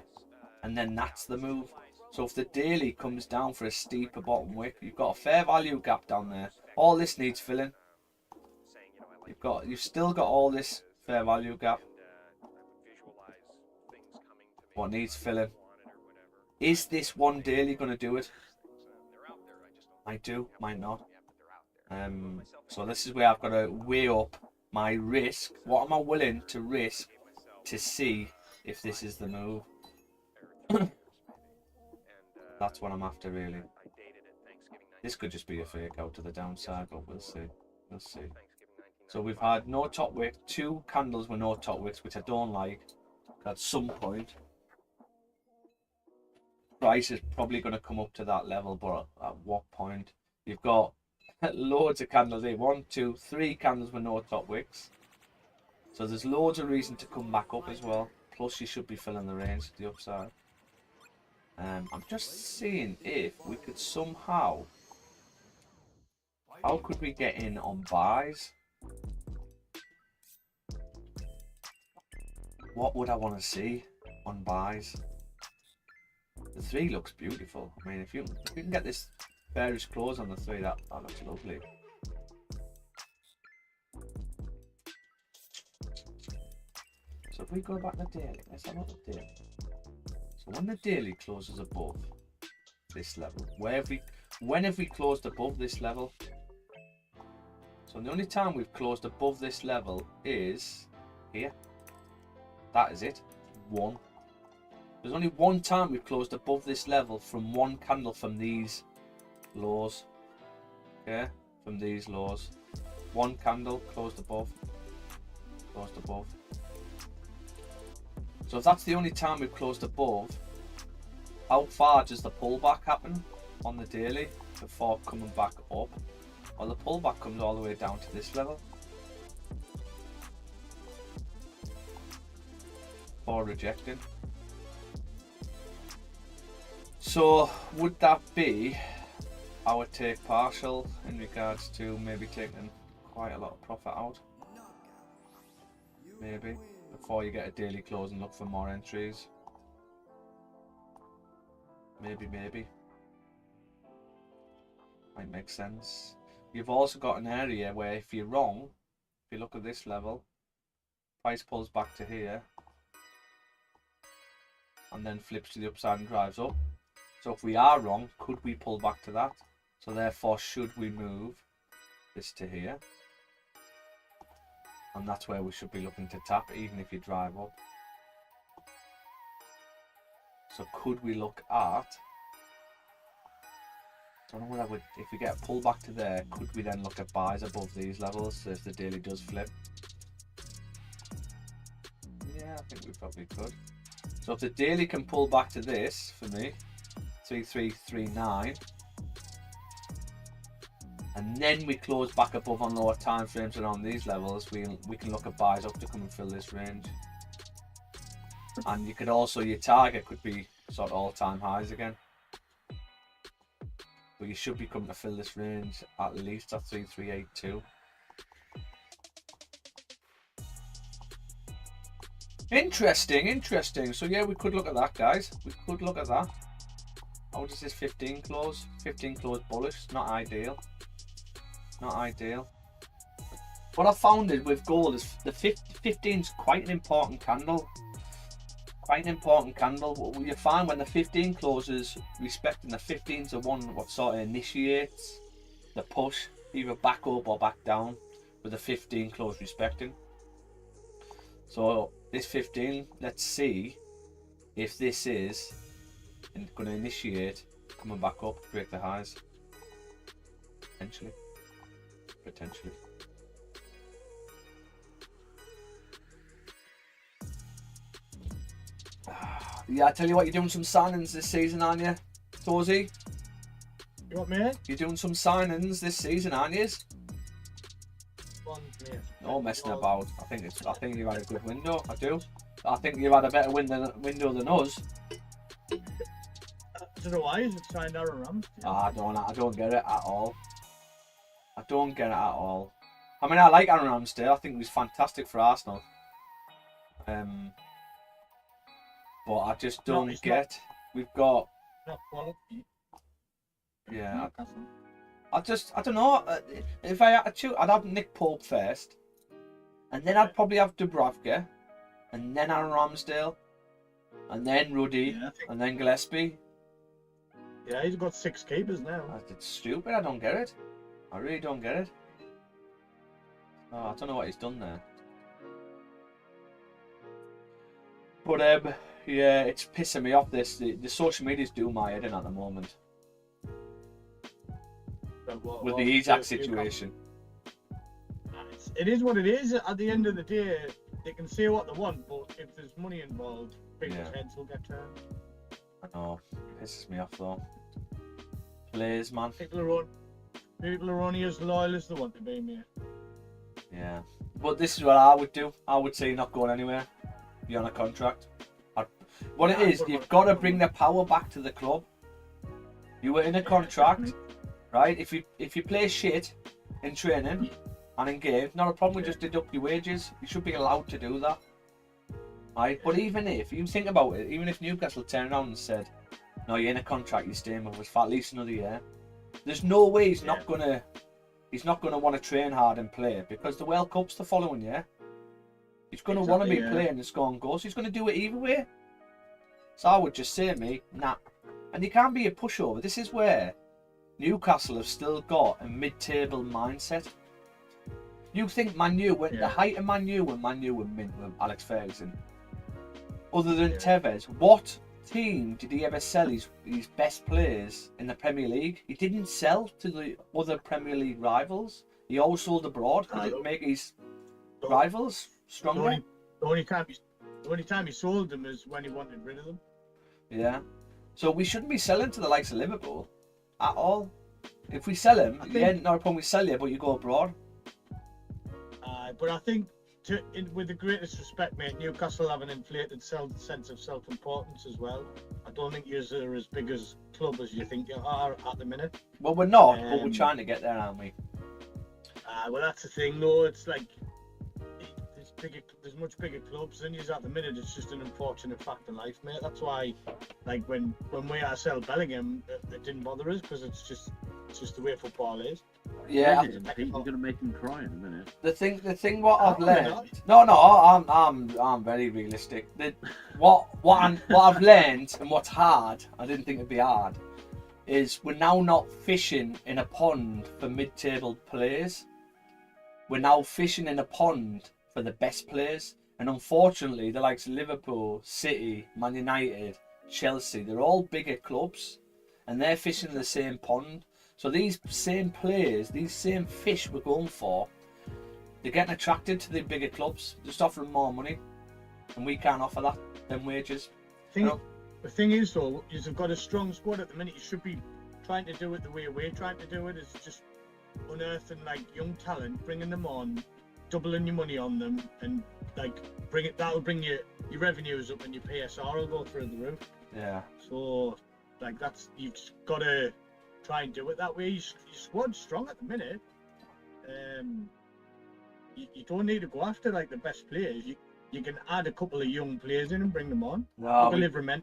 and then that's the move. So if the daily comes down for a steeper bottom wick, you've got a fair value gap down there. All this needs filling. You've still got all this fair value gap. What needs filling? Is this one daily going to do it? Might do, might not. So this is where I've got to weigh up my risk. What am I willing to risk to see if this is the move? That's what I'm after, really. This could just be a fake out to the downside, but we'll see. We'll see. So we've had no top wick, 2 candles with no top wicks, which I don't like. At some point, price is probably going to come up to that level, but at what point? You've got loads of candles here. 1, 2, 3 candles with no top wicks. So there's loads of reason to come back up as well. Plus you should be filling the range to the upside. I'm just seeing if we could somehow, how could we get in on buys? What would I want to see on buys? The 3 looks beautiful. I mean, if you can get this bearish close on the 3, that looks lovely. So if we go back to daily, let's have a look at daily. So when the daily closes above this level, when have we closed above this level? So the only time we've closed above this level is here. That is it. 1. There's only one time we've closed above this level from one candle from these lows. Okay, from these lows. One candle closed above. Closed above. So if that's the only time we've closed above, how far does the pullback happen on the daily before coming back up? Well, the pullback comes all the way down to this level. Or rejecting. So would that be our take partial in regards to maybe taking quite a lot of profit out? Maybe before you get a daily close and look for more entries. Maybe might make sense. You've also got an area where if you're wrong, if you look at this level, price pulls back to here and then flips to the upside and drives up. So if we are wrong, could we pull back to that? So therefore, should we move this to here And that's where we should be looking to tap, even if you drive up. So could we look at... I don't know whether if we get a pullback to there, could we then look at buys above these levels, so if the daily does flip? Yeah, I think we probably could. So if the daily can pull back to this, for me, 3339, and then we close back above on lower time frames around these levels, we can look at buys up to come and fill this range. And you could also, your target could be sort of all-time highs again. But you should be coming to fill this range at least at 3382. Interesting. So yeah, we could look at that, guys. We could look at that. How does this 15 close? 15 close bullish. Not ideal. Not ideal. What I found is with gold is the 15 is quite an important candle. Quite an important candle. What you find when the 15 closes, respecting the 15's the one what sort of initiates the push, either back up or back down, with the 15 close respecting. So this 15, let's see if this is going to initiate coming back up, break the highs. Potentially. Yeah, I tell you what, you're doing some signings this season, aren't you, Tozy? You want me? You're doing some signings this season, aren't you? No messing about. I think you had a good window. I do. I think you had a better window than us. I don't know why. Is it signed Aaron Rams? I don't get it at all. I don't get it at all. I mean, I like Aaron Ramsdale. I think he was fantastic for Arsenal. But I just don't get. We've got. Not quality. Yeah. I don't know. If I had to choose, I'd have Nick Pope first, and then I'd probably have Dubravka, and then Aaron Ramsdale, and then Ruddy, and then Gillespie. Yeah, he's got 6 keepers now. It's stupid. I don't get it. I really don't get it. Oh, I don't know what he's done there. But yeah, it's pissing me off. The social media's doing my head in at the moment. With the Isaac situation. It is what it is. At the end of the day, they can say what they want, but if there's money involved, people's heads will get turned. I know. Pisses me off though. Players, man. People are only as loyal as they want to be, mate. Yeah. But this is what I would do. I would say you're not going anywhere. You're on a contract. What it is, you've got to bring the power back to the club. You were in a contract, right? If you play shit in training and in games, not a problem. We just deduct your wages. You should be allowed to do that, right? But even if you think about it, even if Newcastle turned around and said, "No, you're in a contract. You're staying with us for at least another year," there's no way he's not gonna want to train hard and play, because the World Cup's the following year. He's gonna want to be playing and scoring goals. He's gonna do it either way. So I would just say, mate, nah. And he can't be a pushover. This is where Newcastle have still got a mid-table mindset. You think Man U went the height of Man U when Man U were mint with Alex Ferguson? Other than Tevez, what team did he ever sell his best players in the Premier League? He didn't sell to the other Premier League rivals. He always sold abroad because it make his rivals stronger. The only time he sold them is when he wanted rid of them. Yeah. So we shouldn't be selling to the likes of Liverpool at all. If we sell him, not a problem, we sell you, but you go abroad. But I think, with the greatest respect, mate, Newcastle have an inflated sense of self-importance as well. I don't think you're as big as club as you think you are at the minute. Well, we're not, but we're trying to get there, aren't we? Well, that's the thing, though. It's like there's much bigger clubs than you at the minute. It's just an unfortunate fact of life, mate. That's why, like when we had to sell Bellingham, it didn't bother us, because it's just the way football is. Yeah, you're gonna make him cry in a minute. The thing what I've learned. No, I'm very realistic. What I've learned and what's hard, I didn't think it'd be hard, is we're now not fishing in a pond for mid-table players. We're now fishing in a pond for the best players. And unfortunately, the likes of Liverpool, City, Man United, Chelsea, they're all bigger clubs, and they're fishing in the same pond. So these same players, these same fish we're going for, they're getting attracted to the bigger clubs, just offering more money, and we can't offer them wages. The thing is, though, you've got a strong squad at the minute. You should be trying to do it the way we're trying to do it, is just unearthing like young talent, bringing them on, doubling your money on them, and like that'll bring your revenues up, and your PSR will go through the roof. Yeah. So like you've just got to try and do it that way. Your squad's strong at the minute. You don't need to go after like the best players. You can add a couple of young players in and bring them on. No,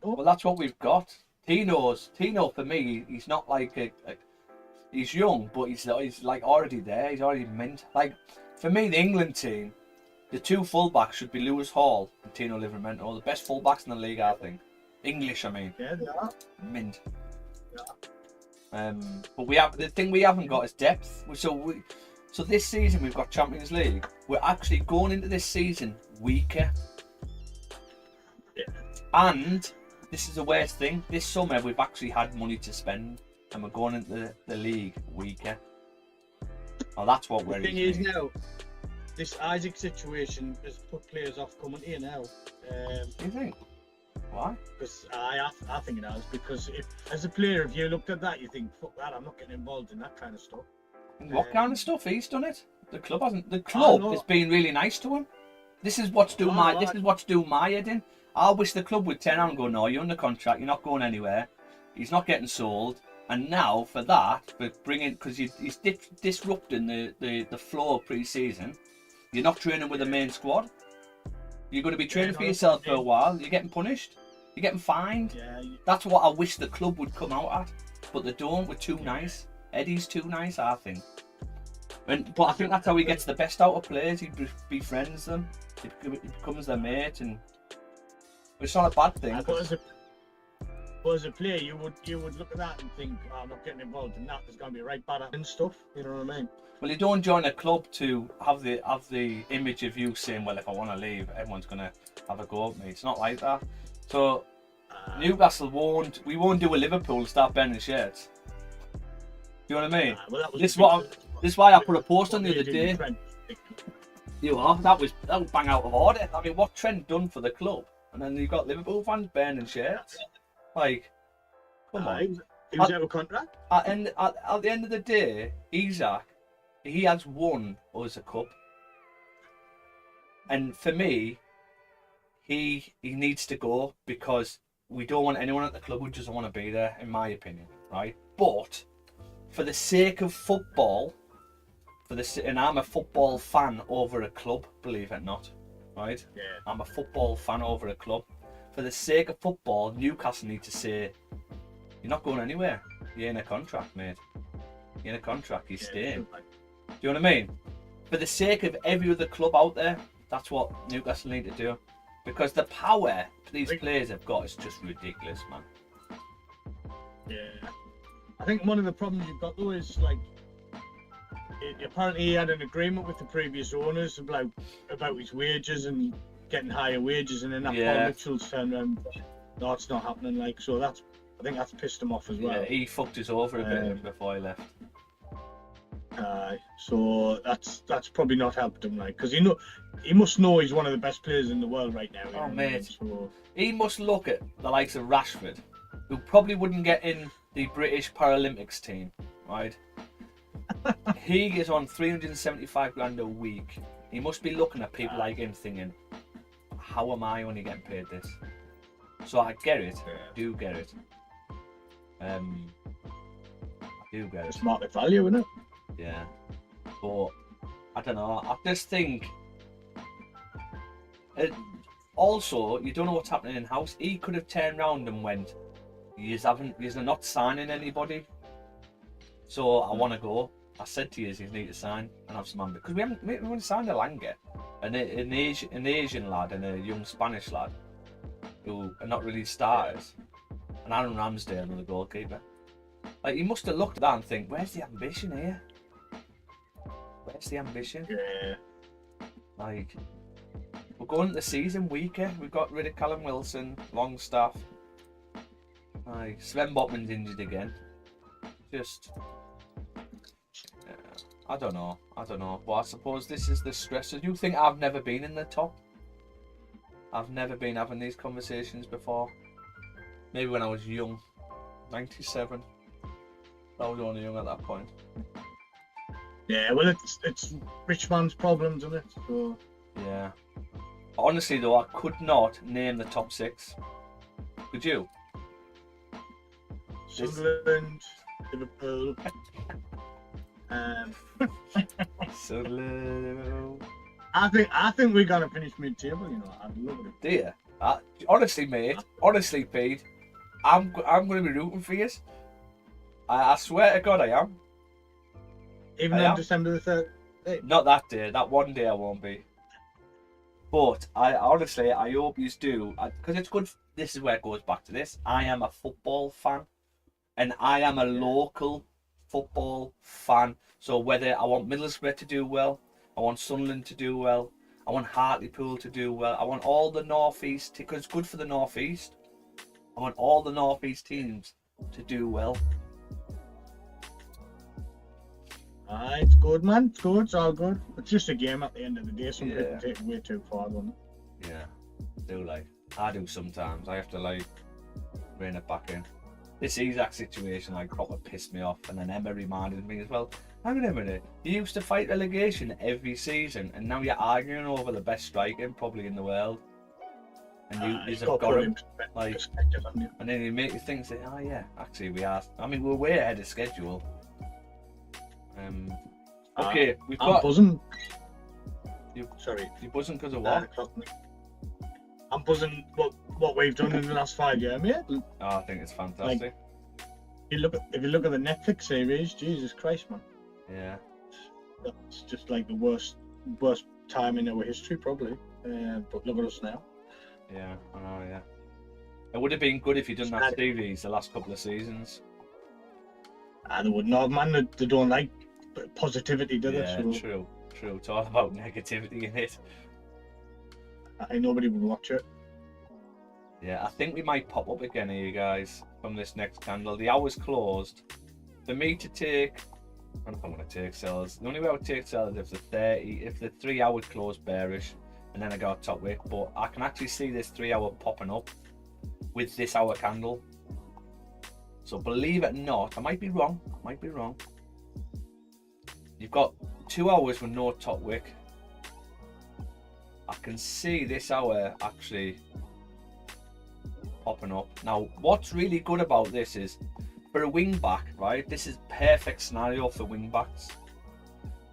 Well, that's what we've got. Tino for me, he's not like he's young, but he's like already there. He's already mint. Like for me, the England team, the two fullbacks should be Lewis Hall and Tino Livramento, the best fullbacks in the league, I think. English, I mean. Yeah, they are. Mint. Yeah. But the thing we haven't got is depth. So this season we've got Champions League. We're actually going into this season weaker. Yeah. And this is the worst thing. This summer we've actually had money to spend, and we're going into the league weaker. Oh, that's what we're. The thing is now, this Isaac situation has put players off coming here now. Do you think? Why? Because I think it has. Because as a player, if you looked at that, you think, "Fuck that! I'm not getting involved in that kind of stuff." What kind of stuff? He's done it. The club hasn't. The club is being really nice to him. This is what's doing my head in. I wish the club would turn around and go, "No, you're under contract. You're not going anywhere. He's not getting sold." And now for because he's disrupting the flow of pre-season. You're not training with the main squad. You're going to be training for yourself for a while. You're getting punished. You're getting fined. Yeah. That's what I wish the club would come out at, but they don't. We're too nice. Eddie's too nice, I think. But I think that's how he gets the best out of players. He befriends them. He becomes their mate, and it's not a bad thing. But as a player, you would look at that and think, "Oh, I'm not getting involved in that. There's going to be right bad and stuff." You know what I mean? Well, you don't join a club to have the image of you saying, "Well, if I want to leave, everyone's going to have a go at me." It's not like that. So Newcastle won't do a Liverpool and start burning shirts. You know what I mean? This is why I put a post on the other day. That was bang out of order. I mean, what Trent done for the club, and then you've got Liverpool fans burning shirts. Like, come on. He was out of contract. At the end of the day, Isaac, he has won us a cup, and for me, he needs to go because we don't want anyone at the club who doesn't want to be there, in my opinion, right? But for the sake of football, and I'm a football fan over a club, believe it or not, right? Yeah. I'm a football fan over a club. For the sake of football, Newcastle need to say, "You're not going anywhere. You're in a contract, mate. You're in a contract. You're staying." Do you know what I mean? For the sake of every other club out there, that's what Newcastle need to do. Because the power these players have got is just ridiculous, man. Yeah. I think one of the problems you've got though is like, apparently he had an agreement with the previous owners about his wages and getting higher wages, and then that Paul Mitchell's turned around, "No, it's not happening." Like, so I think that's pissed him off as well. Yeah, he fucked us over a bit before he left. So that's probably not helped him, like, because he must know he's one of the best players in the world right now. Oh, mate. So he must look at the likes of Rashford, who probably wouldn't get in the British Paralympics team, right? He is on 375 grand a week. He must be looking at people like him thinking, "How am I only getting paid this?" So I get it. I do get it. I do get it. It's market value, isn't it? Yeah. But I don't know. I just think. Also, you don't know what's happening in house. He could have turned around and went, "You're not signing anybody. So I want to go." I said to you, "You need to sign and have some ambition." Because we haven't signed a Langer, an Asian lad and a young Spanish lad who are not really starters, and Aaron Ramsdale and the goalkeeper. Like, he must have looked at that and think, "Where's the ambition here? Where's the ambition?" Yeah. Like, we're going into the season weaker. We've got rid of Callum Wilson, Longstaff. Aye, Sven Botman's injured again. Just, I don't know. But I suppose this is the stress. So you think I've never been in the top? I've never been having these conversations before. Maybe when I was young, 97. I was only young at that point. Yeah, well, it's rich man's problems, isn't it? So. Yeah. Honestly, though, I could not name the top 6. Could you? Sunderland, Liverpool. Sunderland. I think we're gonna finish mid-table. You know, I'd love it. Do you? Honestly, mate. Honestly, Pete. I'm going to be rooting for you. I swear to God, I am. Even on December the 3rd. Not that day. That one day I won't be. But I hope you do, because it's good. This is where it goes back to this. I am a football fan, and I am a local football fan. So whether I want Middlesbrough to do well, I want Sunderland to do well, I want Hartlepool to do well, I want all the North East, because it's good for the North East. I want all the North East teams to do well. It's good, man. It's good. It's all good. It's just a game at the end of the day. Some people take it way too far, don't they? Yeah, I do sometimes. I have to rein it back in. This Isaac situation proper pissed me off, and then Emma reminded me as well. Hang on a minute, you used to fight relegation every season, and now you're arguing over the best striker probably in the world. And you have got him, and then you make you think, say, oh yeah, actually we are. I mean, we're way ahead of schedule. Okay, we've got. I'm buzzing. You're buzzing because of what? I'm buzzing what we've done in the last 5 years, mate. Oh, I think it's fantastic. If you look at the Netflix series, Jesus Christ, man. Yeah. That's just the worst time in our history, probably. But look at us now. Yeah, I know. Yeah. It would have been good if you didn't have TVs the last couple of seasons. They wouldn't have, man. They don't like positivity, do they? Yeah, true. It's all about negativity in it. Nobody would watch it. Yeah, I think we might pop up again here, guys, from this next candle. The hour's closed. For me to take, I don't know if I'm going to take sales. The only way I would take sales is if the 3 hour closed bearish, and then I got a top wick. But I can actually see this 3 hour popping up with this hour candle. So believe it or not, I might be wrong. You've got 2 hours with no top wick. I can see this hour actually popping up. Now, what's really good about this is, for a wing back, right? This is perfect scenario for wing backs.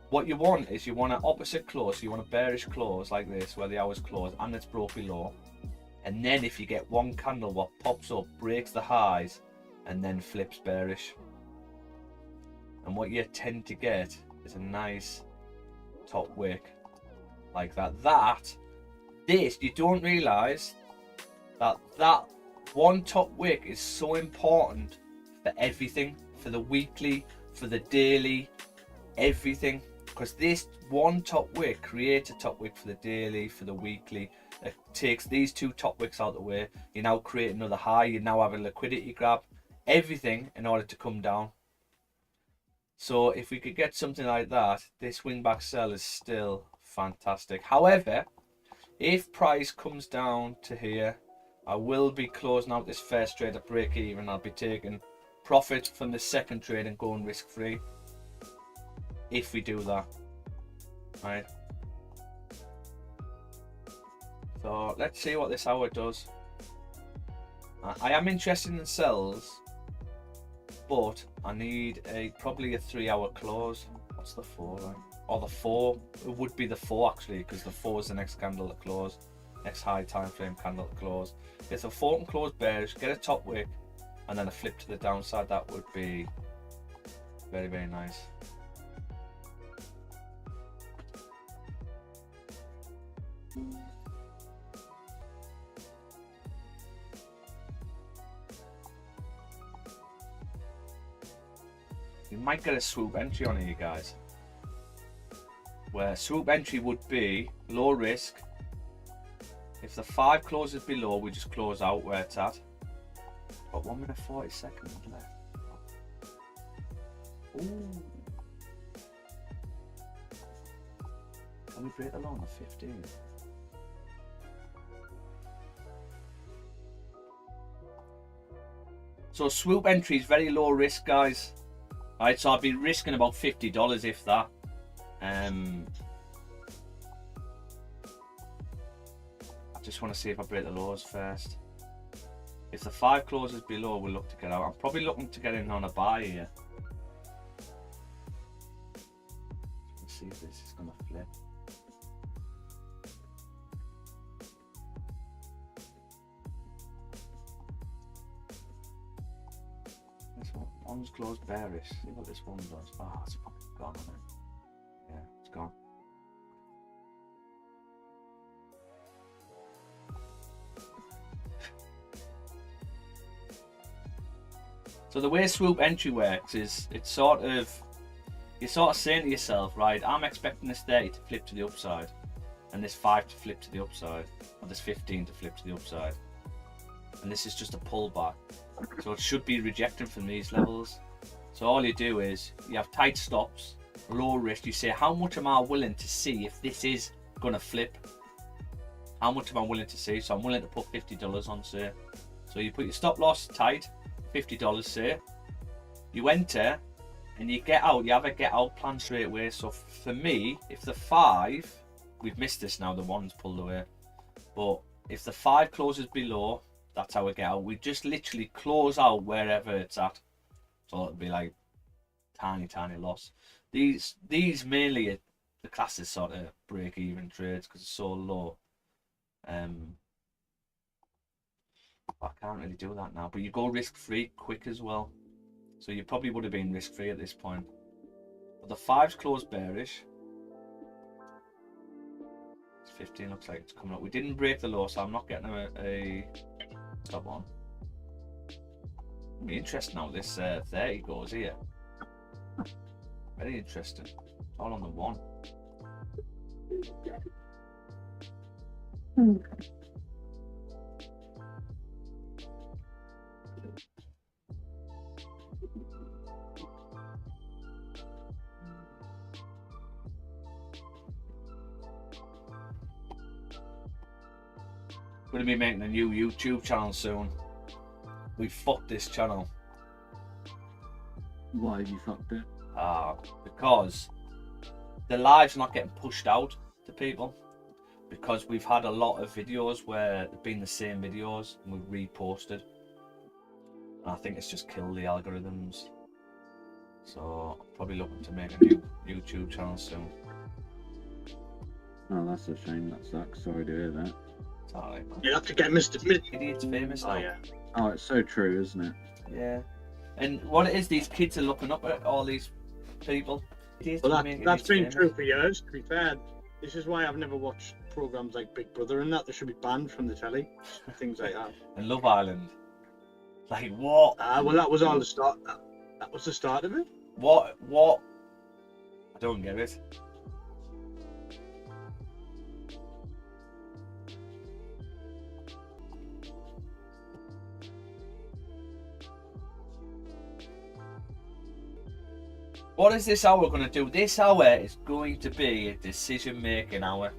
What you want is you want an opposite close. So you want a bearish close like this, where the hour's closed and it's broke below. And then if you get one candle what pops up, breaks the highs, and then flips bearish. And what you tend to get is a nice top wick like that. This, you don't realise that one top wick is so important for everything, for the weekly, for the daily, everything. Because this one top wick creates a top wick for the daily, for the weekly. It takes these 2 top wicks out of the way. You now create another high. You now have a liquidity grab. Everything in order to come down. So if we could get something like that, this wing back sell is still fantastic. However, if price comes down to here, I will be closing out this first trade at break even. I'll be taking profit from the second trade and going risk free. If we do that, right? So let's see what this hour does. I am interested in sells, but I need probably a 3 hour close. What's the 4 then? Or the 4, it would be the 4 actually, because the 4 is the next candle to close, next high time frame candle to close. If the 4 can close bearish, get a top wick, and then a flip to the downside, that would be very, very nice. You might get a swoop entry on here, guys. Where swoop entry would be low risk, If the 5 closes below, we just close out where it's at. Got 1 minute 40 seconds left. Ooh. Can we break the low on the 15? So swoop entry is very low risk, guys. Alright, so I'd be risking about $50 if that. I just want to see if I break the lows first. If the 5 closes below, we'll look to get out. I'm probably looking to get in on a buy here. Let's see if this is going to flip. This one's closed bearish. See what this one does. Oh, it's probably gone on it. Yeah, it's gone. So the way swoop entry works is you're sort of saying to yourself, right, I'm expecting this 30 to flip to the upside, and this 5 to flip to the upside, or this 15 to flip to the upside, and this is just a pullback. So it should be rejecting from these levels. So all you do is you have tight stops, low risk. You say, how much am I willing to see if this is going to flip? How much am I willing to see? So I'm willing to put $50 on, say. So you put your stop loss tight, $50, say. You enter and you get out. You have a get out plan straight away. So for me, if the 5, we've missed this now, the 1's pulled away. But if the 5 closes below, that's how we get out. We just literally close out wherever it's at. So it'll be like tiny loss. These mainly the classes sort of break even trades because it's so low. I can't really do that now. But you go risk free quick as well. So you probably would have been risk free at this point. But the 5's closed bearish. 15 looks like it's coming up. We didn't break the low, so I'm not getting a top on. It'll be interesting how this 30 goes here. Very interesting. All on the 1. Going to be making a new YouTube channel soon. We fucked this channel. Why have you fucked it? Because the live's not getting pushed out to people. Because we've had a lot of videos where they've been the same videos and we've reposted. And I think it's just killed the algorithms. So I'm probably looking to make a new YouTube channel soon. Oh, that's a shame. That sucks. Sorry to hear that. It's alright. You have to get Mr. Idiot's famous now. Oh, yeah. Oh, it's so true, isn't it? Yeah. And what it is, these kids are looking up at all these people. Well, that's been true for years, to be fair. This is why I've never watched programs like Big Brother and that. They should be banned from the telly. Things like that. And Love Island. Like, what? Well, that was all the start. That was the start of it. What? I don't get it. What is this hour going to do? This hour is going to be a decision-making hour.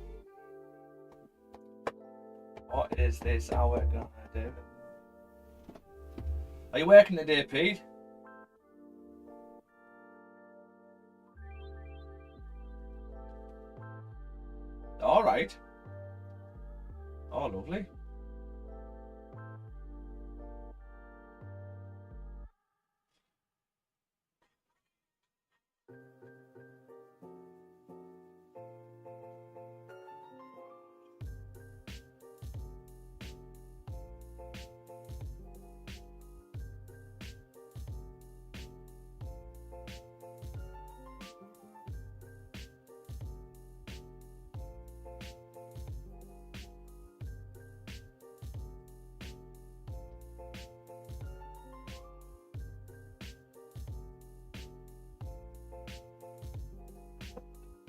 What is this hour going to do? Are you working today, Pete? All right. Oh, lovely.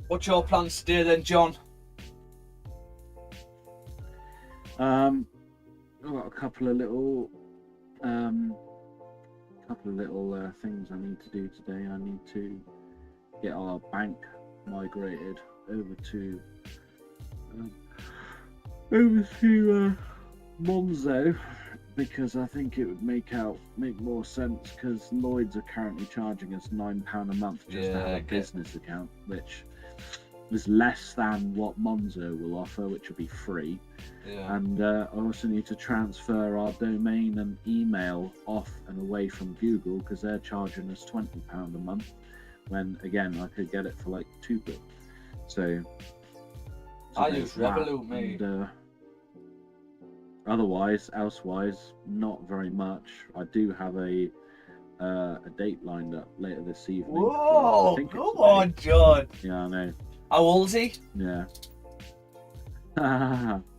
What's your plans today then, John? I've got a couple of little things I need to do today. I need to get our bank migrated over to Monzo, because I think it would make more sense, because Lloyd's are currently charging us £9 a month just to have a business account, which is less than what Monzo will offer, which will be free. Yeah. And I also need to transfer our domain and email off and away from Google, because they're charging us £20 a month, when again I could get it for like £2. So I use Revolut, mate. And, elsewise, not very much. I do have a date lined up later this evening. Whoa! I think Come on, John. Yeah, I know. How old is he? Yeah.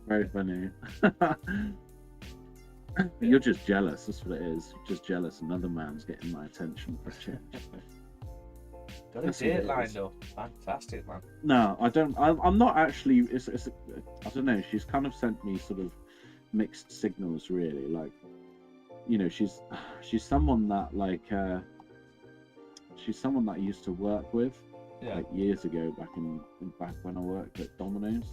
Very funny. You're just jealous. That's what it is. You're just jealous another man's getting my attention for a change. Got a date lined up. Fantastic, man. No, I don't. I'm not actually. I don't know. She's kind of sent me sort of mixed signals, really. Like, you know, she's someone that she's someone that I used to work with, like years ago, back when I worked at Domino's.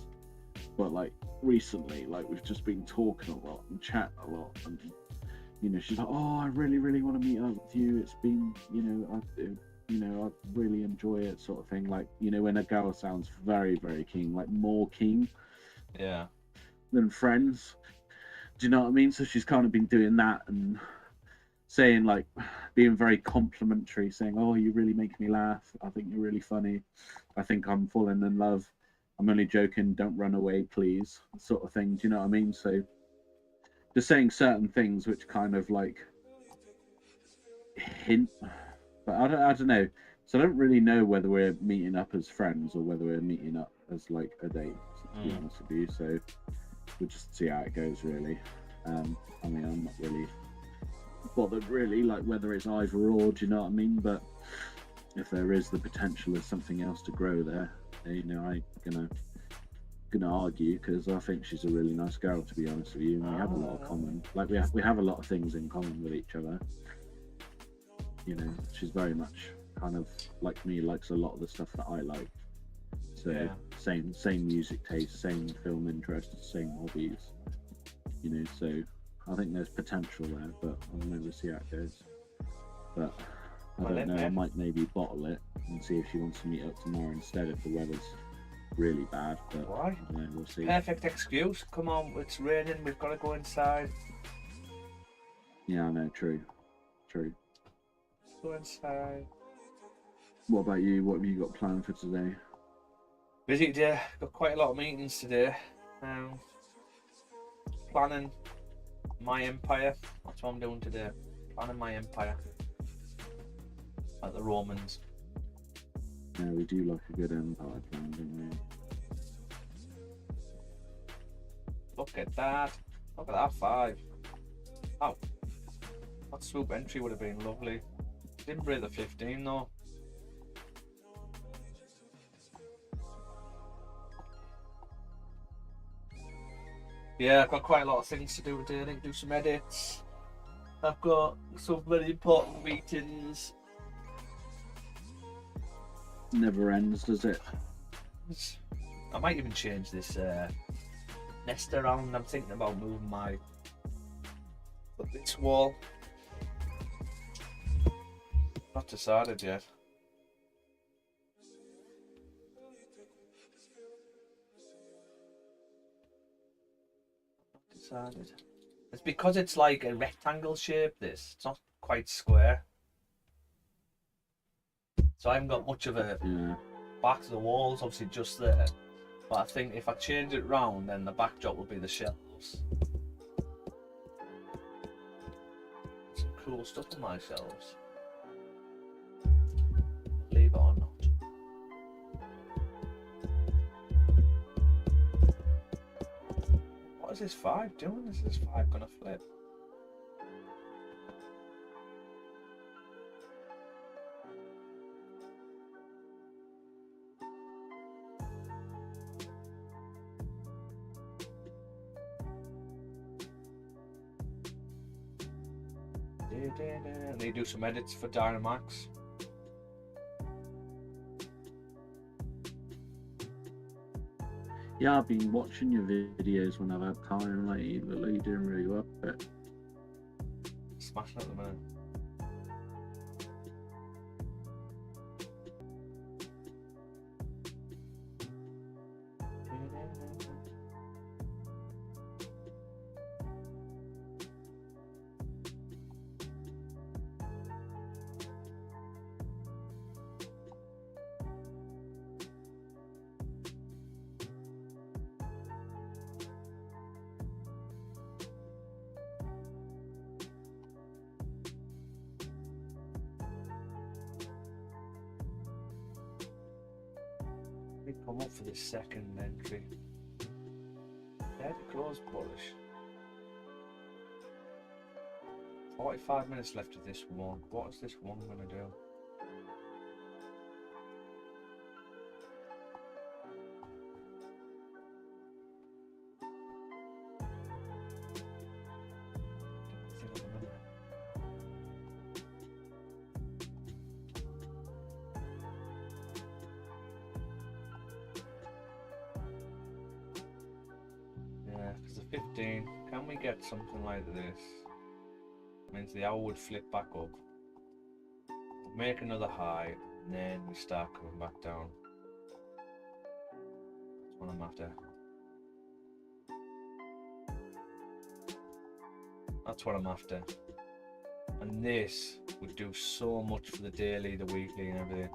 But like recently, like we've just been talking a lot and chatting a lot, and you know, she's like, "Oh, I really, really want to meet up with you. It's been, I really enjoy it," sort of thing. Like, you know, when a girl sounds very, very keen, like more keen, than friends. Do you know what I mean? So she's kind of been doing that and saying, like, being very complimentary, saying, "Oh, you really make me laugh. I think you're really funny. I think I'm falling in love. I'm only joking. Don't run away, please," sort of thing. Do you know what I mean? So just saying certain things which kind of like hint, but I don't know. So I don't really know whether we're meeting up as friends or whether we're meeting up as like a date, to be honest with you. So we'll just see how it goes, really. I mean, I'm not really bothered, really, like whether it's either or, do you know what I mean? But if there is the potential of something else to grow there, you know, I ain't gonna argue, because I think she's a really nice girl, to be honest with you, and we have a lot of common. Like we have a lot of things in common with each other. You know, she's very much kind of like me, likes a lot of the stuff that I like. So same music taste, same film interests, same hobbies. You know, so I think there's potential there, but I don't know, we'll see how it goes. But I don't know, I might maybe bottle it and see if she wants to meet up tomorrow instead, if the weather's really bad. But why? I don't know, we'll see. Perfect excuse. Come on, it's raining. We've got to go inside. Yeah, I know. True. Go inside. What about you? What have you got planned for today? Busy day. Got quite a lot of meetings today. Planning my empire. That's what I'm doing today. Planning my empire. Like the Romans. Yeah, we do like a good empire plan, don't we? Look at that. Look at that 5. Oh. That swoop entry would have been lovely. Didn't break the 15 though. Yeah, I've got quite a lot of things to do today. I think do some edits. I've got some very important meetings. Never ends, does it? I might even change this nest around. I'm thinking about moving this wall. Not decided yet. Decided. It's because it's like a rectangle shape. It's not quite square, so I haven't got much of a back to the walls. Obviously, just there. But I think if I change it round, then the backdrop will be the shelves. Some cool stuff on my shelves. Believe it or not. What is this 5 doing? Is this 5 gonna flip? Need to do some edits for Dynamax. Yeah, I've been watching your videos when I've had time. Like, you look like you're doing really well. But Smashing at the minute. Come up for the second entry. Dead close bullish. 45 minutes left of this one. What is this one gonna do? Yeah, because the 15, can we get something like this? Means the hour would flip back up, make another high, and then we start coming back down. That's what I'm after. That's what I'm after. And this would do so much for the daily, the weekly, and everything.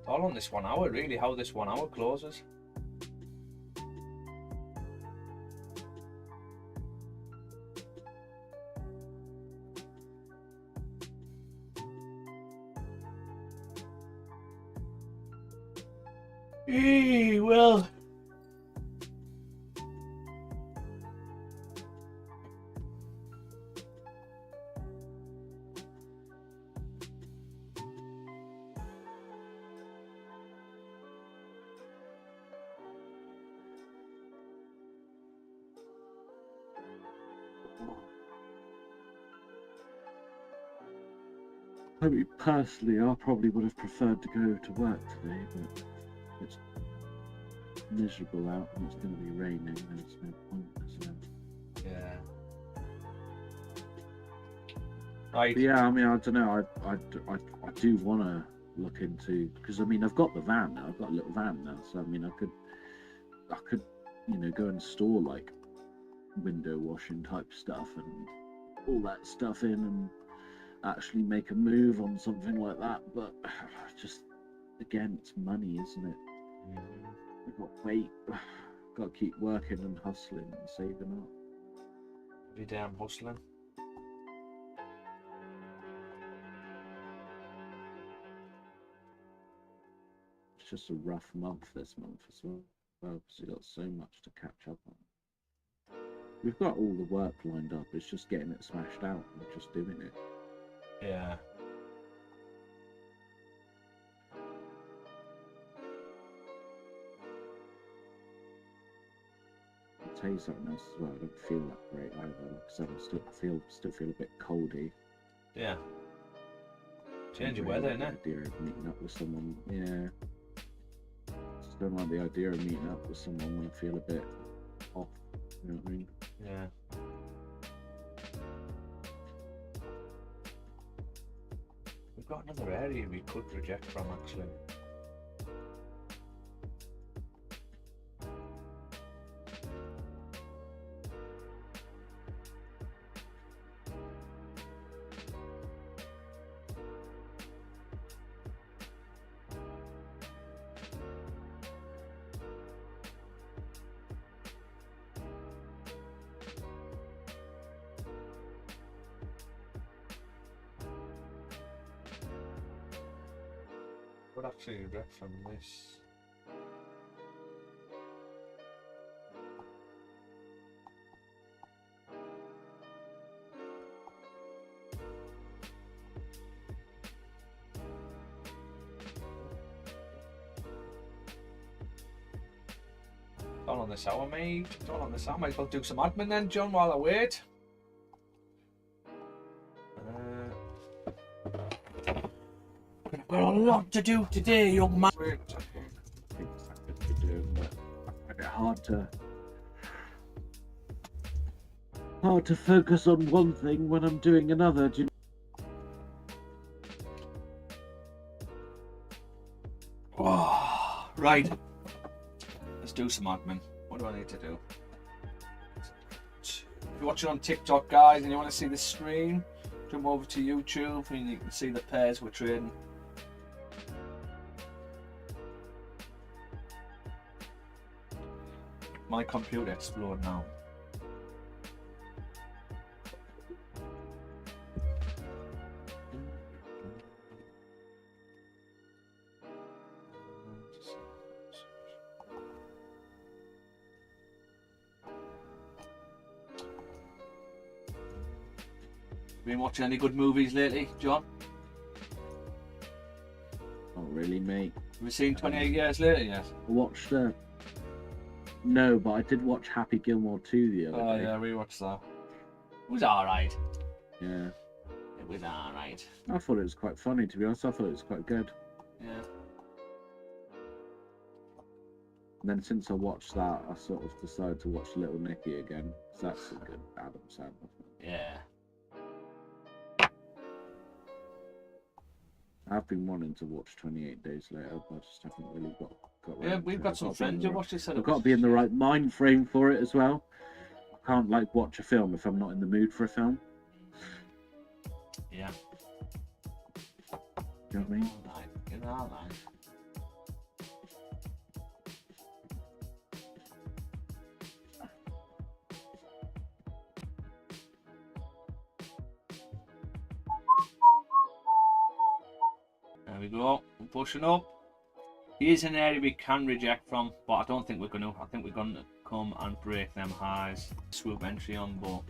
All on this 1 hour, really, how this 1 hour closes. Well. I mean, personally, I probably would have preferred to go to work today, but it's miserable out and it's going to be raining. There's no point. So. Yeah. Right. But yeah, I mean, I don't know. I do want to look into, because I mean, I've got the van now. I've got a little van now, so I mean, I could, go and store like window washing type stuff and all that stuff in and actually make a move on something like that. But just again, it's money, isn't it? I've got to wait. Got to keep working and hustling and saving up. Every day I'm hustling. It's just a rough month this month as well. Because we've got so much to catch up on. We've got all the work lined up. It's just getting it smashed out and just doing it. Yeah. I'll tell you something else as well. I don't feel that great either. Like I said, I still feel a bit coldy. Yeah. Change your weather, innit? The idea of meeting up with someone, yeah. Just don't like the idea of meeting up with someone when I feel a bit off. You know what I mean? Yeah. We've got another area we could reject from, actually. Would actually reject from this. Don't on this hour, mate. Don't on this hour. Might as well do some admin then, John, while I wait. I've got a lot to do today, young man. Things I could be doing, but I find it hard to focus on one thing when I'm doing another. Do you Oh, right. Let's do some admin. What do I need to do? If you're watching on TikTok, guys, and you want to see the stream, jump over to YouTube and you can see the pairs we're trading. My computer exploded now. Been watching any good movies lately, John? Not really, mate. Have you seen 28 Years Later yet? I watched no, but I did watch Happy Gilmore 2 the other Oh day. yeah, we watched that. It was alright. Yeah. It was alright. I thought it was quite funny, to be honest. I thought it was quite good. Yeah. And then since I watched that, I sort of decided to watch Little Nicky again. So that's a good Adam Sandler film. Yeah. I've been wanting to watch 28 Days Later, but I just haven't really got Yeah, round we've to got it. some I've got to be friends in who the watch this. I've got to be in the right mind frame for it as well. I can't like watch a film if I'm not in the mood for a film. Yeah. Do you know what I mean? Alright. You're alright. There we go. We're pushing up. Here's an area we can reject from, but I don't think we're going to. I think we're going to come and break them highs. Swoop entry on, but